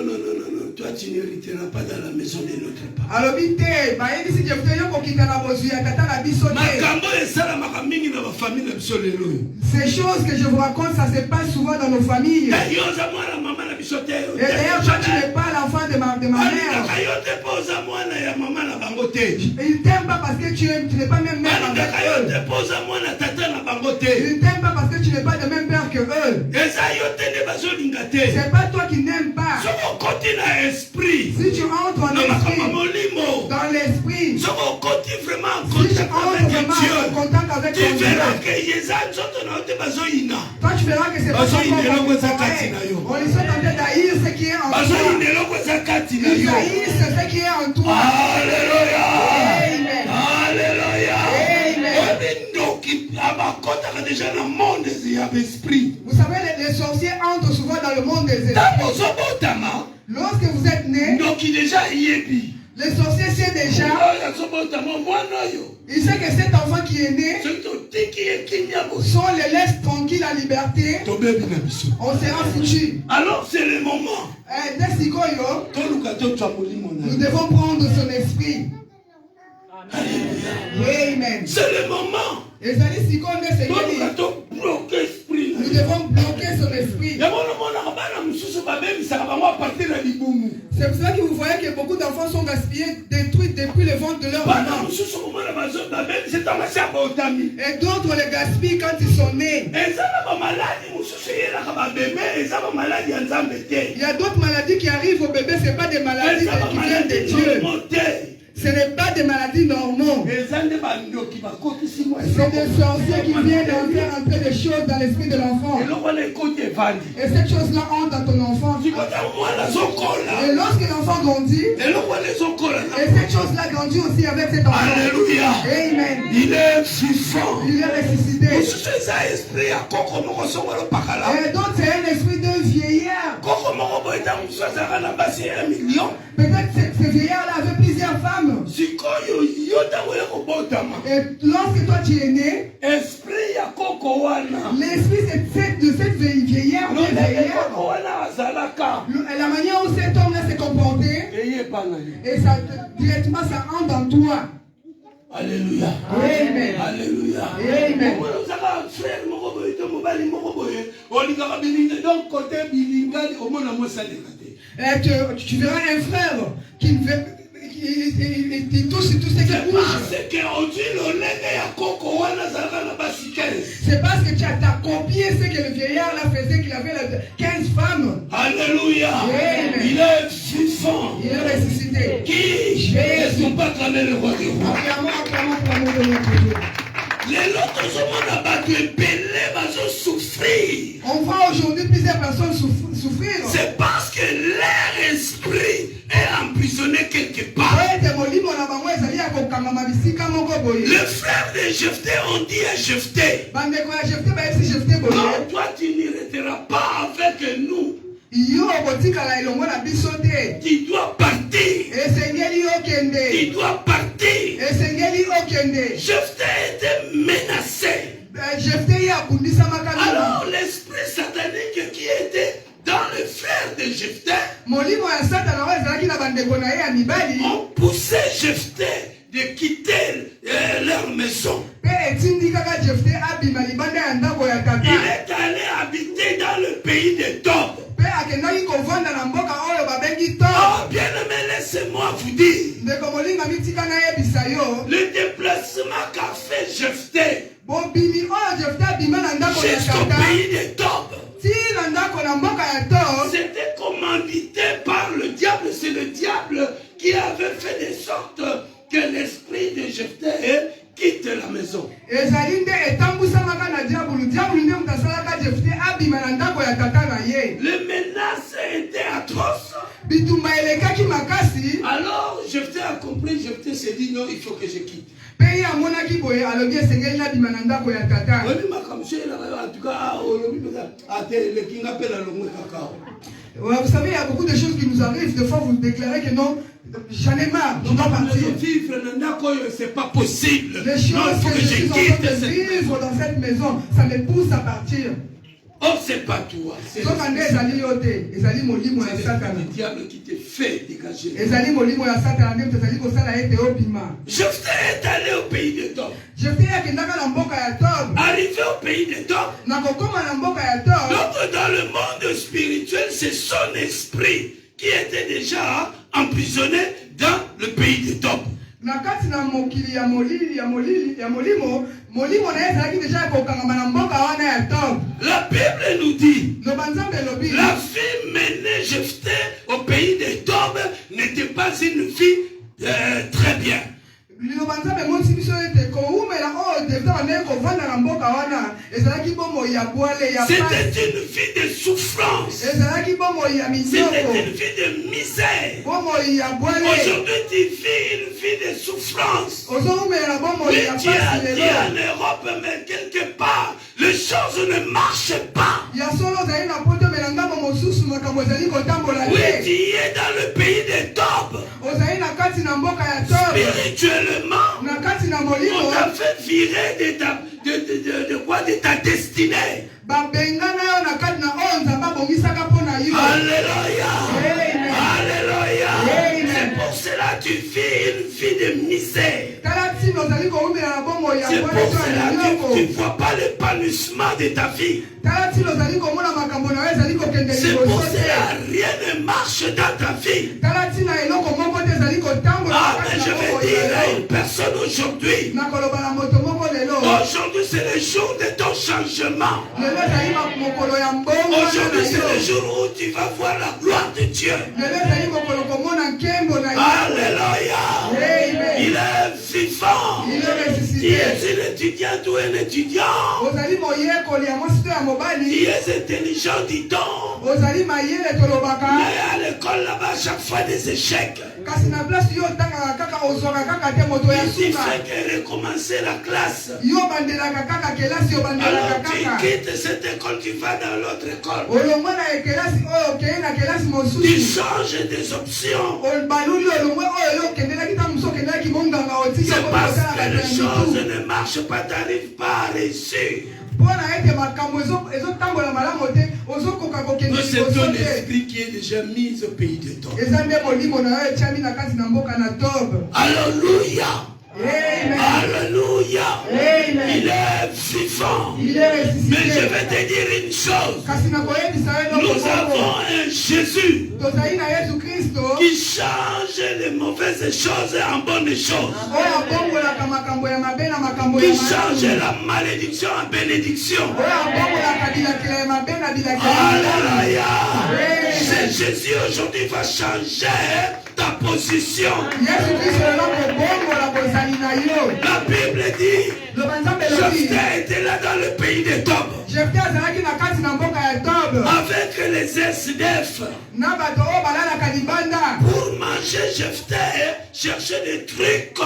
toi tu n'hériteras pas dans la maison de notre papa. alobi te, bayebisi Jephthé yo kokita na bozwi ya tata na biso te. Makambo esalamaka mingi na bafamille na biso lelo. Ces choses que je vous raconte, ça se passe souvent dans nos familles. Eh, yo oza mwana mama na biso te. Et d'ailleurs, toi, tu n'es pas l'enfant de ma mère. Alingaka yo te mpo oza mwana ya mama na bango te. Il t'aime pas parce que tu n'es pas même mère avec Alingaka yo eux. te mpo oza mwana tata na bango te. Il t'aime pas parce que tu n'es pas de même père que eux. Eza yo te nde bazolinga te. C'est pas toi qui n'aimes pas. Soki okoti na esprit, Si tu entres en na makambo esprit, molimo, dans l'esprit, soki okoti vraiment en si tu contact entres avec vraiment en Dieu, contact avec tu ton Dieu, verras que yeza nzoto na yo te bazoyina. toi tu verras que c'est pas Bazo ton corps inelo qu'on kweza est. kati na yo. On les sont en train d'haïr ce qui est en toi. Bazoyina eloko eza kati na Ils yo. haïssent ce qui est en toi. Alléluia. Amen. Alléluia. Amen. Oyebi ndoki abakotaka déjà na monde ya esprit. Vous savez, les sorciers entrent souvent dans le monde des Ntango esprits. ozobotama, Lorsque vous êtes né, ndoki déjà yebi. les sorciers savent déjà, Oyo azobotama mwana oyo. il sait que cet enfant qui est né, Soki totiki ye kimia boye, si on le laisse tranquille en liberté, tobebi na biso. on sera foutu. Alors c'est le moment. Dès Sikoyo, Toluka totwa molimo na nous ye. devons prendre son esprit. Amen. C'est le moment. Et ça dit Sikoyo, Toluka tobloke esprit na nous ye. devons bloquer son esprit. Yango namonaka bana mosusu babemisaka bango a partir ya libumu. C'est pour ça que vous voyez que beaucoup d'enfants sont gaspillés, détruits depuis le ventre de leur Bana maman. mosusu komona babemisa ntango asi abotami. Et d'autres les gaspillent quand ils sont nés. Eza na bamaladi mosusu eyelaka babebe, eza bamaladi ya nzambe te. Il y a d'autres maladies qui arrivent au bébé, ce n'est pas des maladies Eza qui viennent de bamaladi Dieu. normo te. Ce n'est pas des maladies normaux. Eza nde bandoki bakotisi mwa C'est des sorciers qui viennent en faire entrer des choses dans l'esprit de l'enfant. eloko wana ekoti evandi. Et cette chose-là entre dans ton enfant. sikota mwana azokola. Et lorsque l'enfant grandit, eloko wana ezokola. et cette chose-là grandit aussi avec cet enfant. Alléluia. Amen. Il est vivant. Il est ressuscité. mosusu eza esprit ya koko moko songolo pakala. Et donc c'est un esprit d'un vieillard. koko moko boye ntango mosusu azalaka na basi ya 1 million. Peut-être que ce vieillard-là avait plusieurs femmes. sikoyo yo ntango ya kobotama. Et lorsque toi tu es né, esprit ya koko wana. l'esprit de cette vieillard, londenge koko wana azalaka. la manière où cet homme-là s'est comporté, eyeba na yo. et ça, directement ça entre en toi. Alléluia. Amen. Alléluia. Amen. Omona ozaka frère moko boye to mobali moko boye olingaka bilinga donc côté bilingani omona mosaleka te. Et tu verras un frère qui touche tout ce qui C'est bouge. parce que ozwi lolenge ya koko wana azalaka na basi 15. C'est parce que tu as copié ce que le vieillard là faisait, qu'il avait 15 femmes. Alléluia. Amen. Il est vivant. Il est ressuscité. Qui ne sont pas acclamer le roi des rois. Acclamons, acclamons pour l'amour de notre Dieu. Les autres hommes bato ebele bazosouffrir. On voit aujourd'hui plusieurs personnes souffrir. C'est parce que leur esprit est emprisonné quelque part. Le frère de Jephthé, on dit à Jephthé, non, toi tu n'irriteras pas avec nous. Tu dois partir. Tu dois partir. Jephthé était menacé. Alors l'esprit satanique qui était dans le frère de Jephthé ont poussé Jephthé de quitter leur maison. Il est allé habiter habiter dans le pays des Tob. Pe akendaki kovanda na mboka oyo babengi Oh, Tob. bien-aimé, laissez-moi vous dire. Ndeko molinga mitika nayebisa yo. Le déplacement qu'a fait Jephthé Bobimi oyo Jephthé abima na ndako ya jusqu'au tata. pays des Tob, Ti na ndako na mboka ya Tob. c'était commandité par le diable. C'est le diable qui avait fait de sorte que l'esprit de Jephthé quitte la maison. Ezali nde etambusamaka na diabulu. Diabulu nde mutu asalaka Jephthé abima na ndako ya tata na ye. Les menaces étaient atroces. Bitumba elekaki makasi. Alors Jephthé a compris. Jephthé s'est dit non, il faut que je quitte. Pe ye amonaki boye alobi esengeli nabima na ndako ya tata. En tout cas, le kinga appelle à l'homme cacao. Ouais, vous savez, il y a beaucoup de choses qui nous arrivent. Des fois, vous déclarez que non, j'en ai marre, je dois partir. C'est pas possible. Les Non, il choses faut que que je je suis en quitte train de cette vivre maison. dans cette maison, ça me pousse à partir. Oh, c'est pas toi. C'est Sokande ezali yo te, ezali molimo ya Satana. le diable qui te fait dégager. Ezali molimo ya Satana nde ezali kosala ete obima. Jephthé est allé au pays de Tob. Jephthé akendaka na mboka ya Tob. Arrivé au pays de Tob, Na kokoma na mboka ya Tob. donc dans le monde spirituel, c'est son esprit qui était déjà emprisonné dans le pays de Tob. Na kati na mokili ya molimo, molimo na ye ezalaki deja kokangama na mboka wana ya Tob. La Bible nous dit, Loba Nzambe elobi. la fille menée Jephthé au pays de Tob n'était pas une fille très bien. Liloba Nzambe emonisi biso ete koumela oyo Jephthé bandeki kovanda na mboka wana ezalaki bomoi ya bwale ya pasi. C'était une fille de souffrance. Ezalaki bomoi ya C'était minyoko. une fille de misère. Bomoi ya bwale. Aujourd'hui, tu vis une vie de souffrance. Ozoumela bomoi Mais ya tu as pasi dit lelo. en Europe, mais quelque part, les choses ne marchent pas. Ya solo ozali na poto omela ngambo mosusu makambo ezali kotambola Oui, te. tu es dans le pays des Tob. Ozali na kati na mboka ya Tob. Spirituellement, Na kati na on molimo. t'a fait virer de quoi? De ta destinée. Babengana yo na kati na oyo Nzambe abongisaka mpo na yo. Alléluia. Amen. Alléluia. Amen. C'est pour cela que tu vis une vie de misère. Tala ntina ozali koumela na bomoi ya C'est bwale pour to ya cela minyoko. que tu ne vois pas l'épanouissement de ta vie. Tala ntina ozali komona makambo na yo ezali kokende C'est pour liboso cela te. que rien ne marche dans ta vie. Tala ntina eloko moko te ezali kotambola Ah, na mais kati je na vais bomoi dire na à yo. une personne aujourd'hui. Nakoloba na moto moko lelo. Aujourd'hui, c'est le jour de ton changement. Lelo ezali mokolo ya mbongo wana Aujourd'hui, na c'est le yo. jour où tu vas voir la gloire de Dieu. Lelo ezali mokolo komona nkembo na yo. Alléluia. Amen. Il est vivant. Il est ressuscité. Tu es une étudiante ou un étudiant. Ozali moyekoli ya mwasi to ya Tu mobali. es intelligent, dit-on. Ozali mayele tolobaka. Mais à l'école là-bas, chaque fois des échecs. Kasi na place yo otangaka kaka ozwaka kaka te moto ya Il ne suka. fait que recommencer la classe. Yo bandelaka kaka kelasi yo bandelaka Alors tu kaka. quittes cette école, tu vas dans l'autre école. Olongwa na ekelasi oyo okei na kelasi Tu mosusu. changes des options. Baluli olongwe oyo yo okendelaki ta mosu okendelaki bonganga otiki C'est parce okosala que les bato ya choses mitu. ne marchent pas, tu n'arrives pas à réussir. Mpo na ete makambo ezotambola malamu te ozokoka kokende Mais c'est liboso ton te. esprit qui est déjà mis au pays de Tob. Eza nde molimo na yo etiami na kati na mboka na Tob. Alléluia. Amen. Alléluia. Amen. Il est vivant. Il est ressuscité. Mais je vais te dire une chose. Kasi nakoyebisa yo eloko Nous moko. avons un Jésus Tozali na Yesu Kristo qui change les mauvaises choses en bonnes choses. oyo abongolaka makambo ya mabe na makambo ya Qui change malamu. la malédiction en bénédiction. Oyo abongolaka bilakela ya mabe na bilakela ya malamu. Alléluia. Amen. C'est Jésus aujourd'hui va changer ta position. Yesu Kristo lelo kobongola kozali na yo. La Bible dit, Loba Nzambe elobi Jephthé était là dans le pays des Tob. Jephthé azalaki na kati na mboka ya Tob Avec les SDF. na bato oyo balalaka libanda. Pour manger, Jephthé cherchait des trucs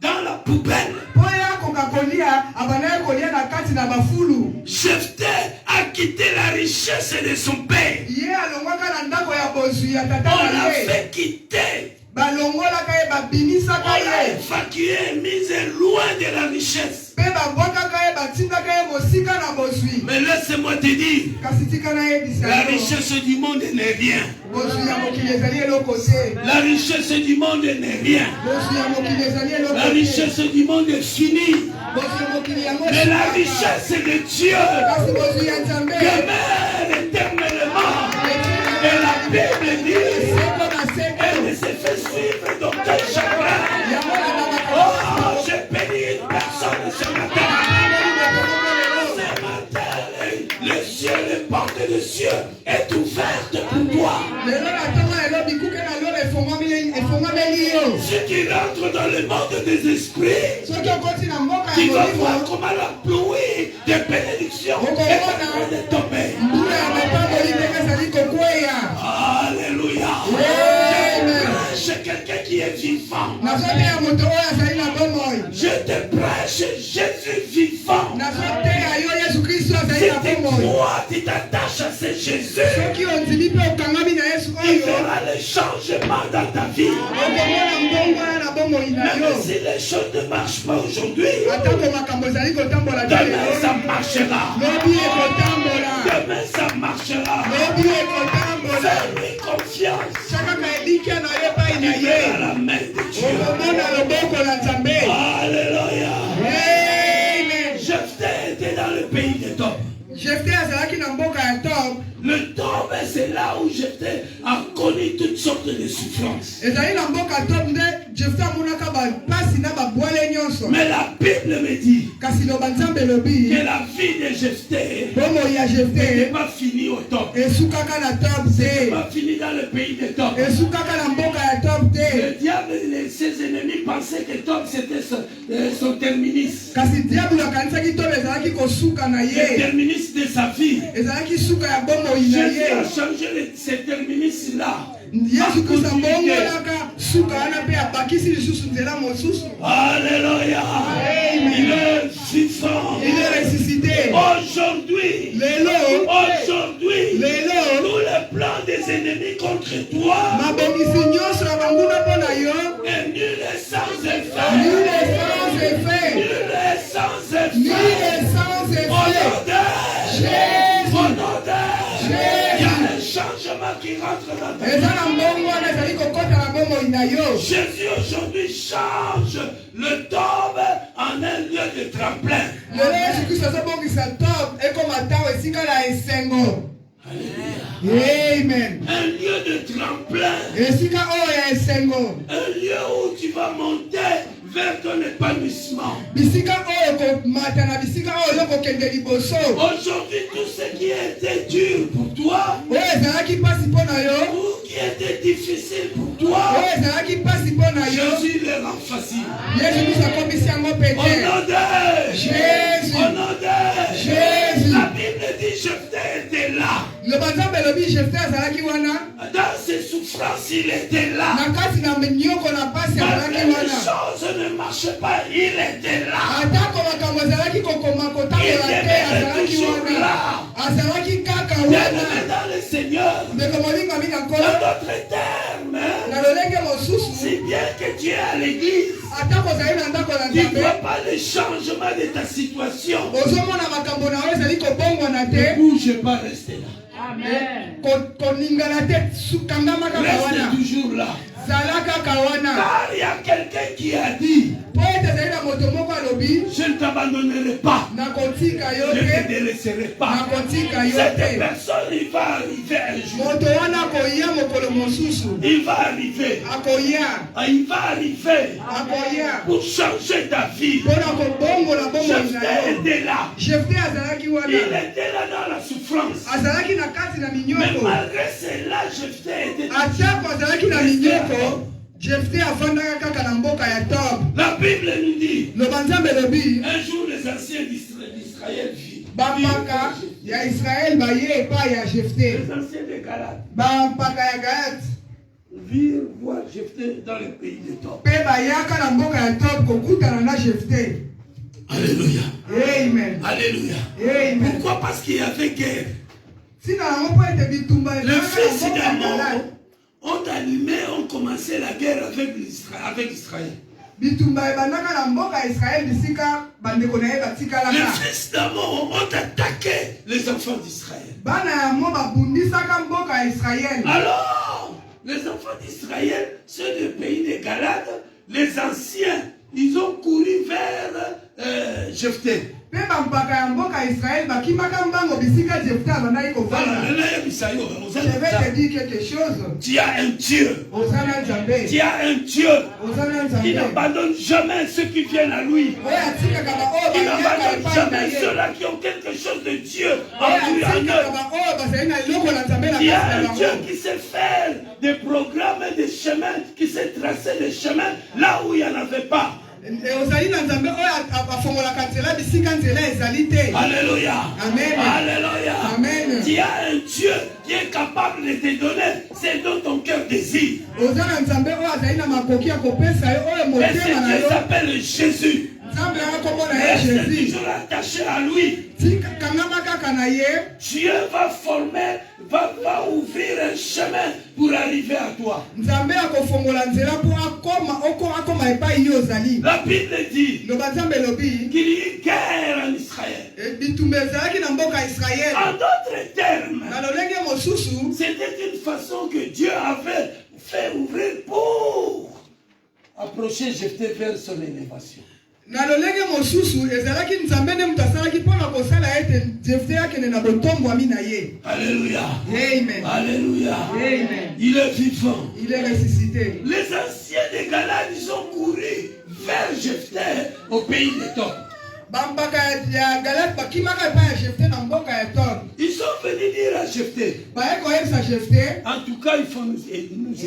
dans la poubelle. Po ye akoka kolia abandaki kolia na kati na bafulu. Jephthé a quitté la richesse de son père. Ye alongwaka na ndako ya bozwi ya On tata na l'a ye. fait quitter. Balongolaka ye babimisaka On l'a ye. évacué et mis loin de la richesse. Mpe babwakaka ye batindaka ye mosika na bozwi. Mais laisse-moi te dire, Kasi tika nayebisa la yo. richesse du monde n'est rien. Bozwi ya mokili ezali eloko te. La richesse du monde n'est rien. Bozwi ya mokili ezali eloko La te. richesse du monde est finie. Bozwi ya mokili yango Mais la esilaka. richesse de Dieu Kasi bozwi ya Nzambe demeure te suivre dans tes chagrins. Oh, j'ai béni une personne ce matin. Ce matin, le ciel, les portes du ciel est ouverte pour toi. Ceux qui rentrent dans le monde des esprits, tu vas voir comment la pluie de bénédiction est en train de tomber. Alléluia. C'est quelqu'un qui est vivant. Je te prêche Jésus vivant. Si tu crois, tu t'attaches à ce Jésus, il fera le changement dans ta vie. Même si les choses ne marchent pas aujourd'hui, demain ça marchera. Demain ça marchera. Fais-lui confiance. Il est à la main de Dieu. Alléluia. Jephthé était dans le pays de Tob. Le Tob, c'est là où Jephthé a connu toutes sortes de souffrances. Mais la Bible me dit que la vie de Jephthé n'était pas finie au Tob. N'était pas finie dans le pays de Tob. Le diable et ses ennemis pensaient que Tob c'était son terminus. Le terminus de sa vie. Jésus a changé ce terminus-là. Alléluia. Il est vivant. Il est ressuscité. Aujourd'hui, tous les plans des ennemis contre toi est nul et sans effet. Au nom de il y a un changement qui rentre dans ta vie. Jésus aujourd'hui change le Tob en un lieu de tremplin. Amen. Un lieu de tremplin. Un lieu où tu vas monter vers ton épanouissement. Aujourd'hui, tout ce qui était dur pour toi, ou qui était difficile pour toi, Jésus le rend facile. Au nom de Jésus. Au nom de Jésus. La Bible dit Jephthé était là. Dans ses souffrances, il était là. Malgré les choses ne marchaient pas, il était là. Il était toujours là. Bien-aimé dans le Seigneur. Dans d'autres termes, si bien que tu es à l'église, tu ne vois pas le changement de ta situation. Ne bouge pas, restez là. Amen. Reste toujours là. Car il y a quelqu'un qui a dit, je ne t'abandonnerai pas. Je ne te délaisserai pas. Cette personne, il va arriver un jour. Il va arriver. Il va arriver pour changer ta vie. Jephthé était là. Il était là dans la souffrance. Mais malgré cela, Jephthé était la Bible nous dit, un jour les anciens d'Israël les anciens de Galate virent voir Jephthé dans le pays de Tob. Alléluia. Amen. Alléluia. Amen. Pourquoi? Parce qu'il y avait guerre. Les fils d'Amon ont commencé la guerre avec Israël. Les fils d'Amon ont attaqué les enfants d'Israël. Alors, les enfants d'Israël, ceux du pays de Galate, les anciens, ils ont couru vers Jephthé. Je vais te dire quelque chose. Tu as un Dieu. Ozana Nzambe. Tu as un Dieu Ozana qui Nzambe. n'abandonne jamais ceux qui viennent à lui. Il n'abandonne jamais ceux-là qui ont quelque chose de Dieu en lui, en eux. Il y a un Dieu qui sait faire des programmes et des chemins, qui sait tracer des chemins là où il n'y en avait pas. Alléluia. Amen. Alléluia. Amen. Tu as un Dieu qui est capable de te donner ce dont ton cœur désire. Et ce Dieu s'appelle Jésus. Reste toujours attaché à lui. Dieu va former, va ouvrir un chemin pour arriver à toi. La Bible dit qu'il y eut guerre en Israël. En d'autres termes, c'était une façon que Dieu avait fait ouvrir pour approcher Jephthé vers son élévation. Alléluia. Amen. Alléluia. Amen. Il est vivant. Il est ressuscité. Les anciens des Galates, ils ont couru vers Jephthé au pays des Tob. Ils sont venus dire à Jephthé, en tout cas, il faut nous aider. Il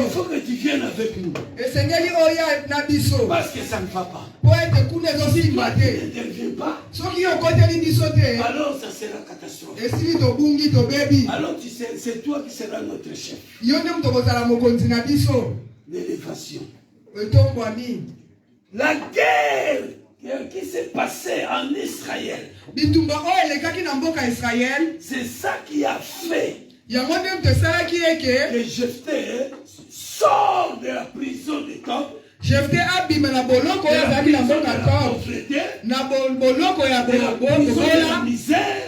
faut que tu viennes avec nous. Parce que ça ne va pas. Si toi, tu n'interviens pas, alors ça sera catastrophique. Alors c'est toi qui seras notre chef. L'élévation. La guerre qui s'est passée en Israël, c'est ça qui a fait que Jephthé sort de la prison de Tob. Jephthé abima na boloko ya zaki na mboka Tob, na boloko ya bobola,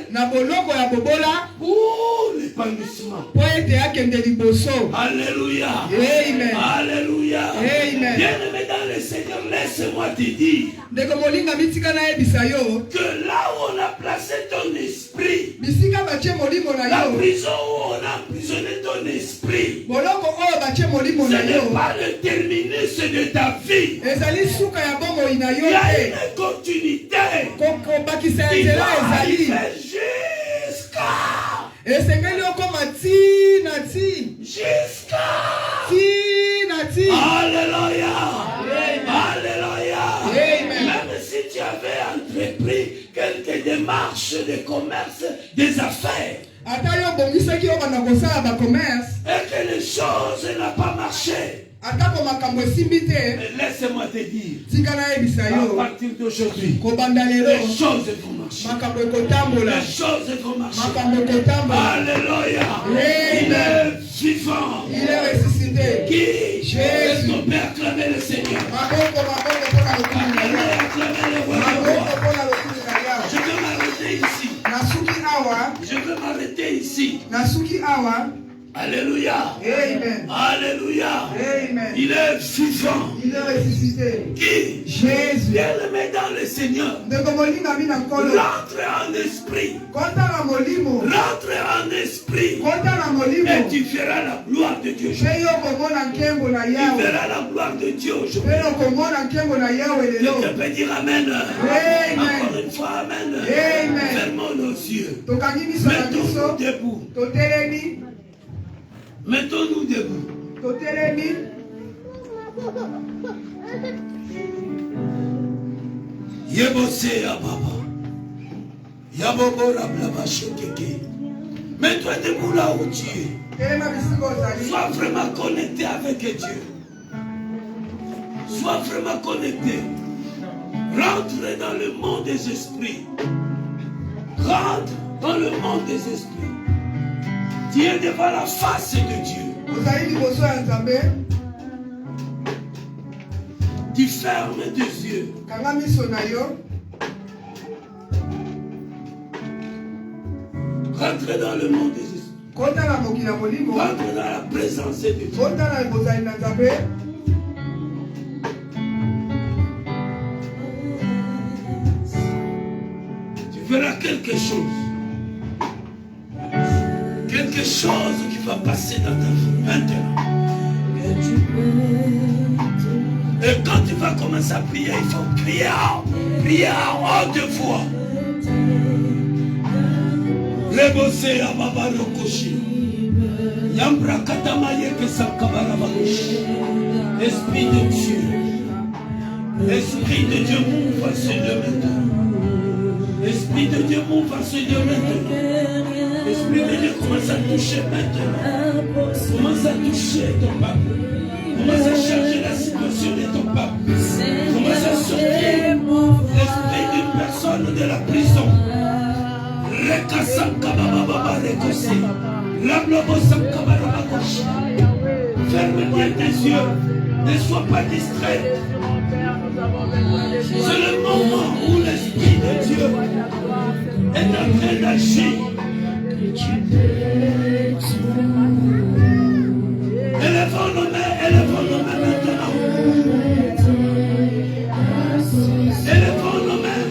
na boloko ya bobola pour l'épanouissement. Po ete akende liboso. Alléluia. Amen. Alléluia. Amen. Bien-aimé dans le Seigneur, laisse-moi te dire que là où on a placé ton esprit, la prison où on a emprisonné ton esprit, ce n'est pas le terminus de ta vie. Il y a une continuité qui va arriver jusqu'à Alléluia. Alléluia. Même si tu avais entrepris quelques démarches de commerce, des affaires, et que les choses n'ont pas marché, laisse-moi te dire, à partir d'aujourd'hui, les choses vont marcher. Les choses vont marcher. Alléluia. Il est vivant. Il est ressuscité. Qui? Jésus. On peut acclamer le Seigneur. Je veux m'arrêter ici. Je veux m'arrêter ici. Alléluia. Amen. Alléluia. Amen. Il est vivant. Il est ressuscité. Qui? Jésus. Bien-aimé dans le Seigneur. Rentre en esprit. Rentre en esprit. Et tu verras la gloire de Dieu. Tu verras la gloire de Dieu aujourd'hui. Je peux dire Amen. Encore une fois Amen. Fermons nos yeux. Mettons-nous debout. Mettons-nous debout. Yebose ya baba. Yabobora blaba shokeke. Mets-toi debout là où tu es. Sois vraiment connecté avec Dieu. Sois vraiment connecté. Rentre dans le monde des esprits. Rentre dans le monde des esprits. Tu es devant la face de Dieu. Tu fermes tes yeux. Rentre dans le monde des esprits. Rentre dans la présence de Dieu. Tu verras quelque chose. quelque chose qui va passer dans ta vie maintenant. Et quand tu vas commencer à prier, il faut prier en haute voix. Les bossés à Baba Rokoshi. Yambra Katamaye Kesakabara Bakoshi. Esprit de Dieu. Esprit de Dieu, move à ce Dieu maintenant. Esprit de Dieu, move à ce Dieu maintenant. Esprit de Dieu, commence à toucher maintenant. Commence à toucher ton peuple. Commence à changer la situation de ton peuple. Commence à sortir l'esprit d'une personne de la prison. Ferme bien tes yeux. Ne sois pas distrait. C'est le moment où l'Esprit de Dieu est en train d'agir. Élevons nos mains maintenant. Élevons nos mains.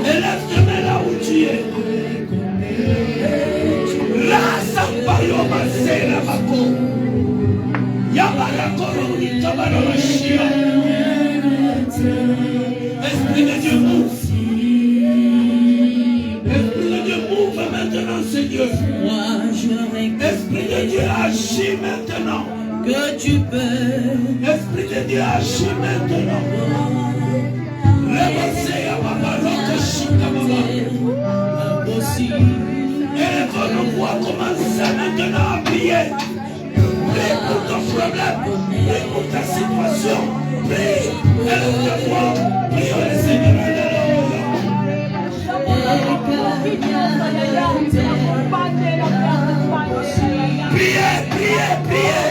Élève tes mains là où tu es. Là, ça va y passer la bako. Esprit de Dieu move. Esprit de Dieu move maintenant, Seigneur. Esprit de Dieu agit maintenant. Que tu peux. Esprit de Dieu agit maintenant. Lève-toi à Baba Rokoshika Baba. Élève nos voix, commence maintenant à prier. Prie pour ton problème, prie pour ta situation, prie, élève ta voix, prie au Seigneur, alléluia. Priez, priez, priez.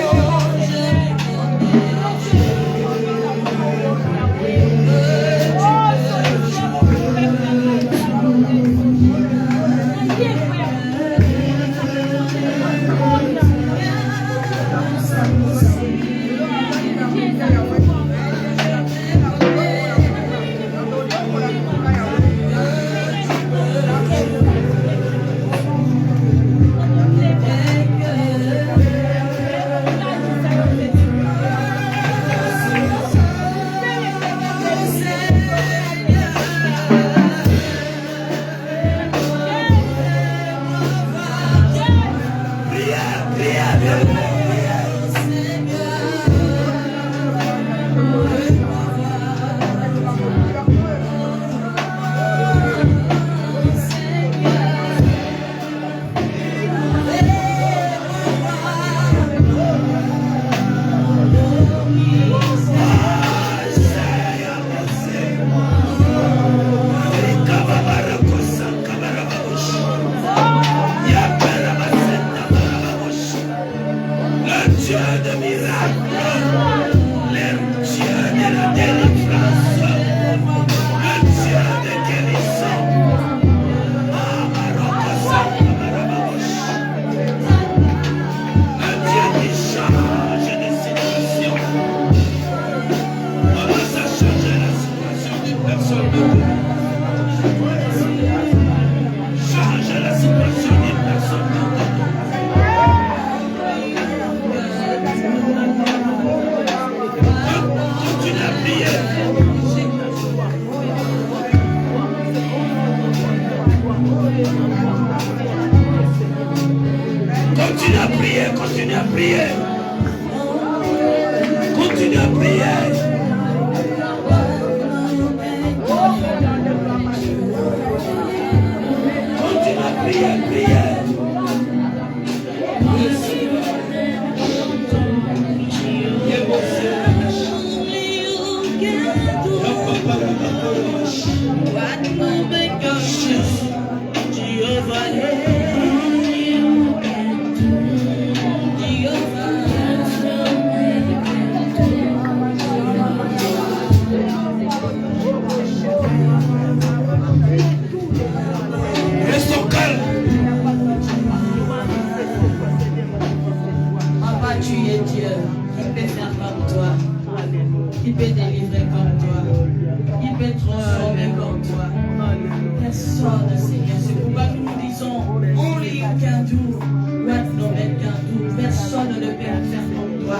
prison. Only you can do what no man can do. Personne ne peut faire comme toi.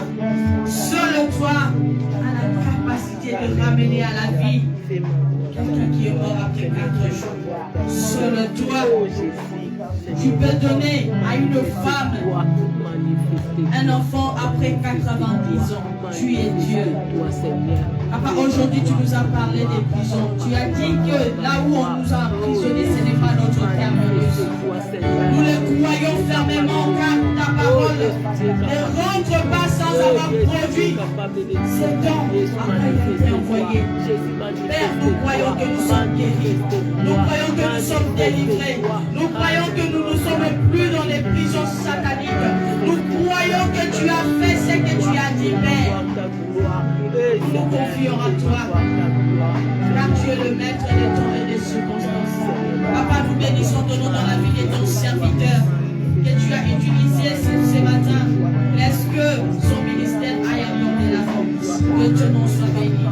Seul toi a la capacité de ramener à la vie quelqu'un qui est mort après 4 jours. Seul toi, tu peux donner à une femme un enfant après 90 ans. Tu es Dieu. Papa, aujourd'hui tu nous as parlé des prisons. Tu as dit que là où on nous a emprisonnés, ce n'est pas notre terminus. Nous le croyons fermement car ta parole ne rentre pas sans avoir produit ce temps après été envoyé. Père, nous croyons que nous sommes guéris. Nous croyons que nous sommes délivrés. Nous croyons que nous ne sommes plus dans les prisons sataniques. Nous croyons que tu as fait ce que tu as dit, Père. Nous nous confions à toi, car tu es le maître des temps et des circonstances. Papa, nous bénissons ton nom dans la vie de ton serviteur que tu as utilisé ce matin. Laisse que son ministère aille à la vie. Que ton nom soit béni.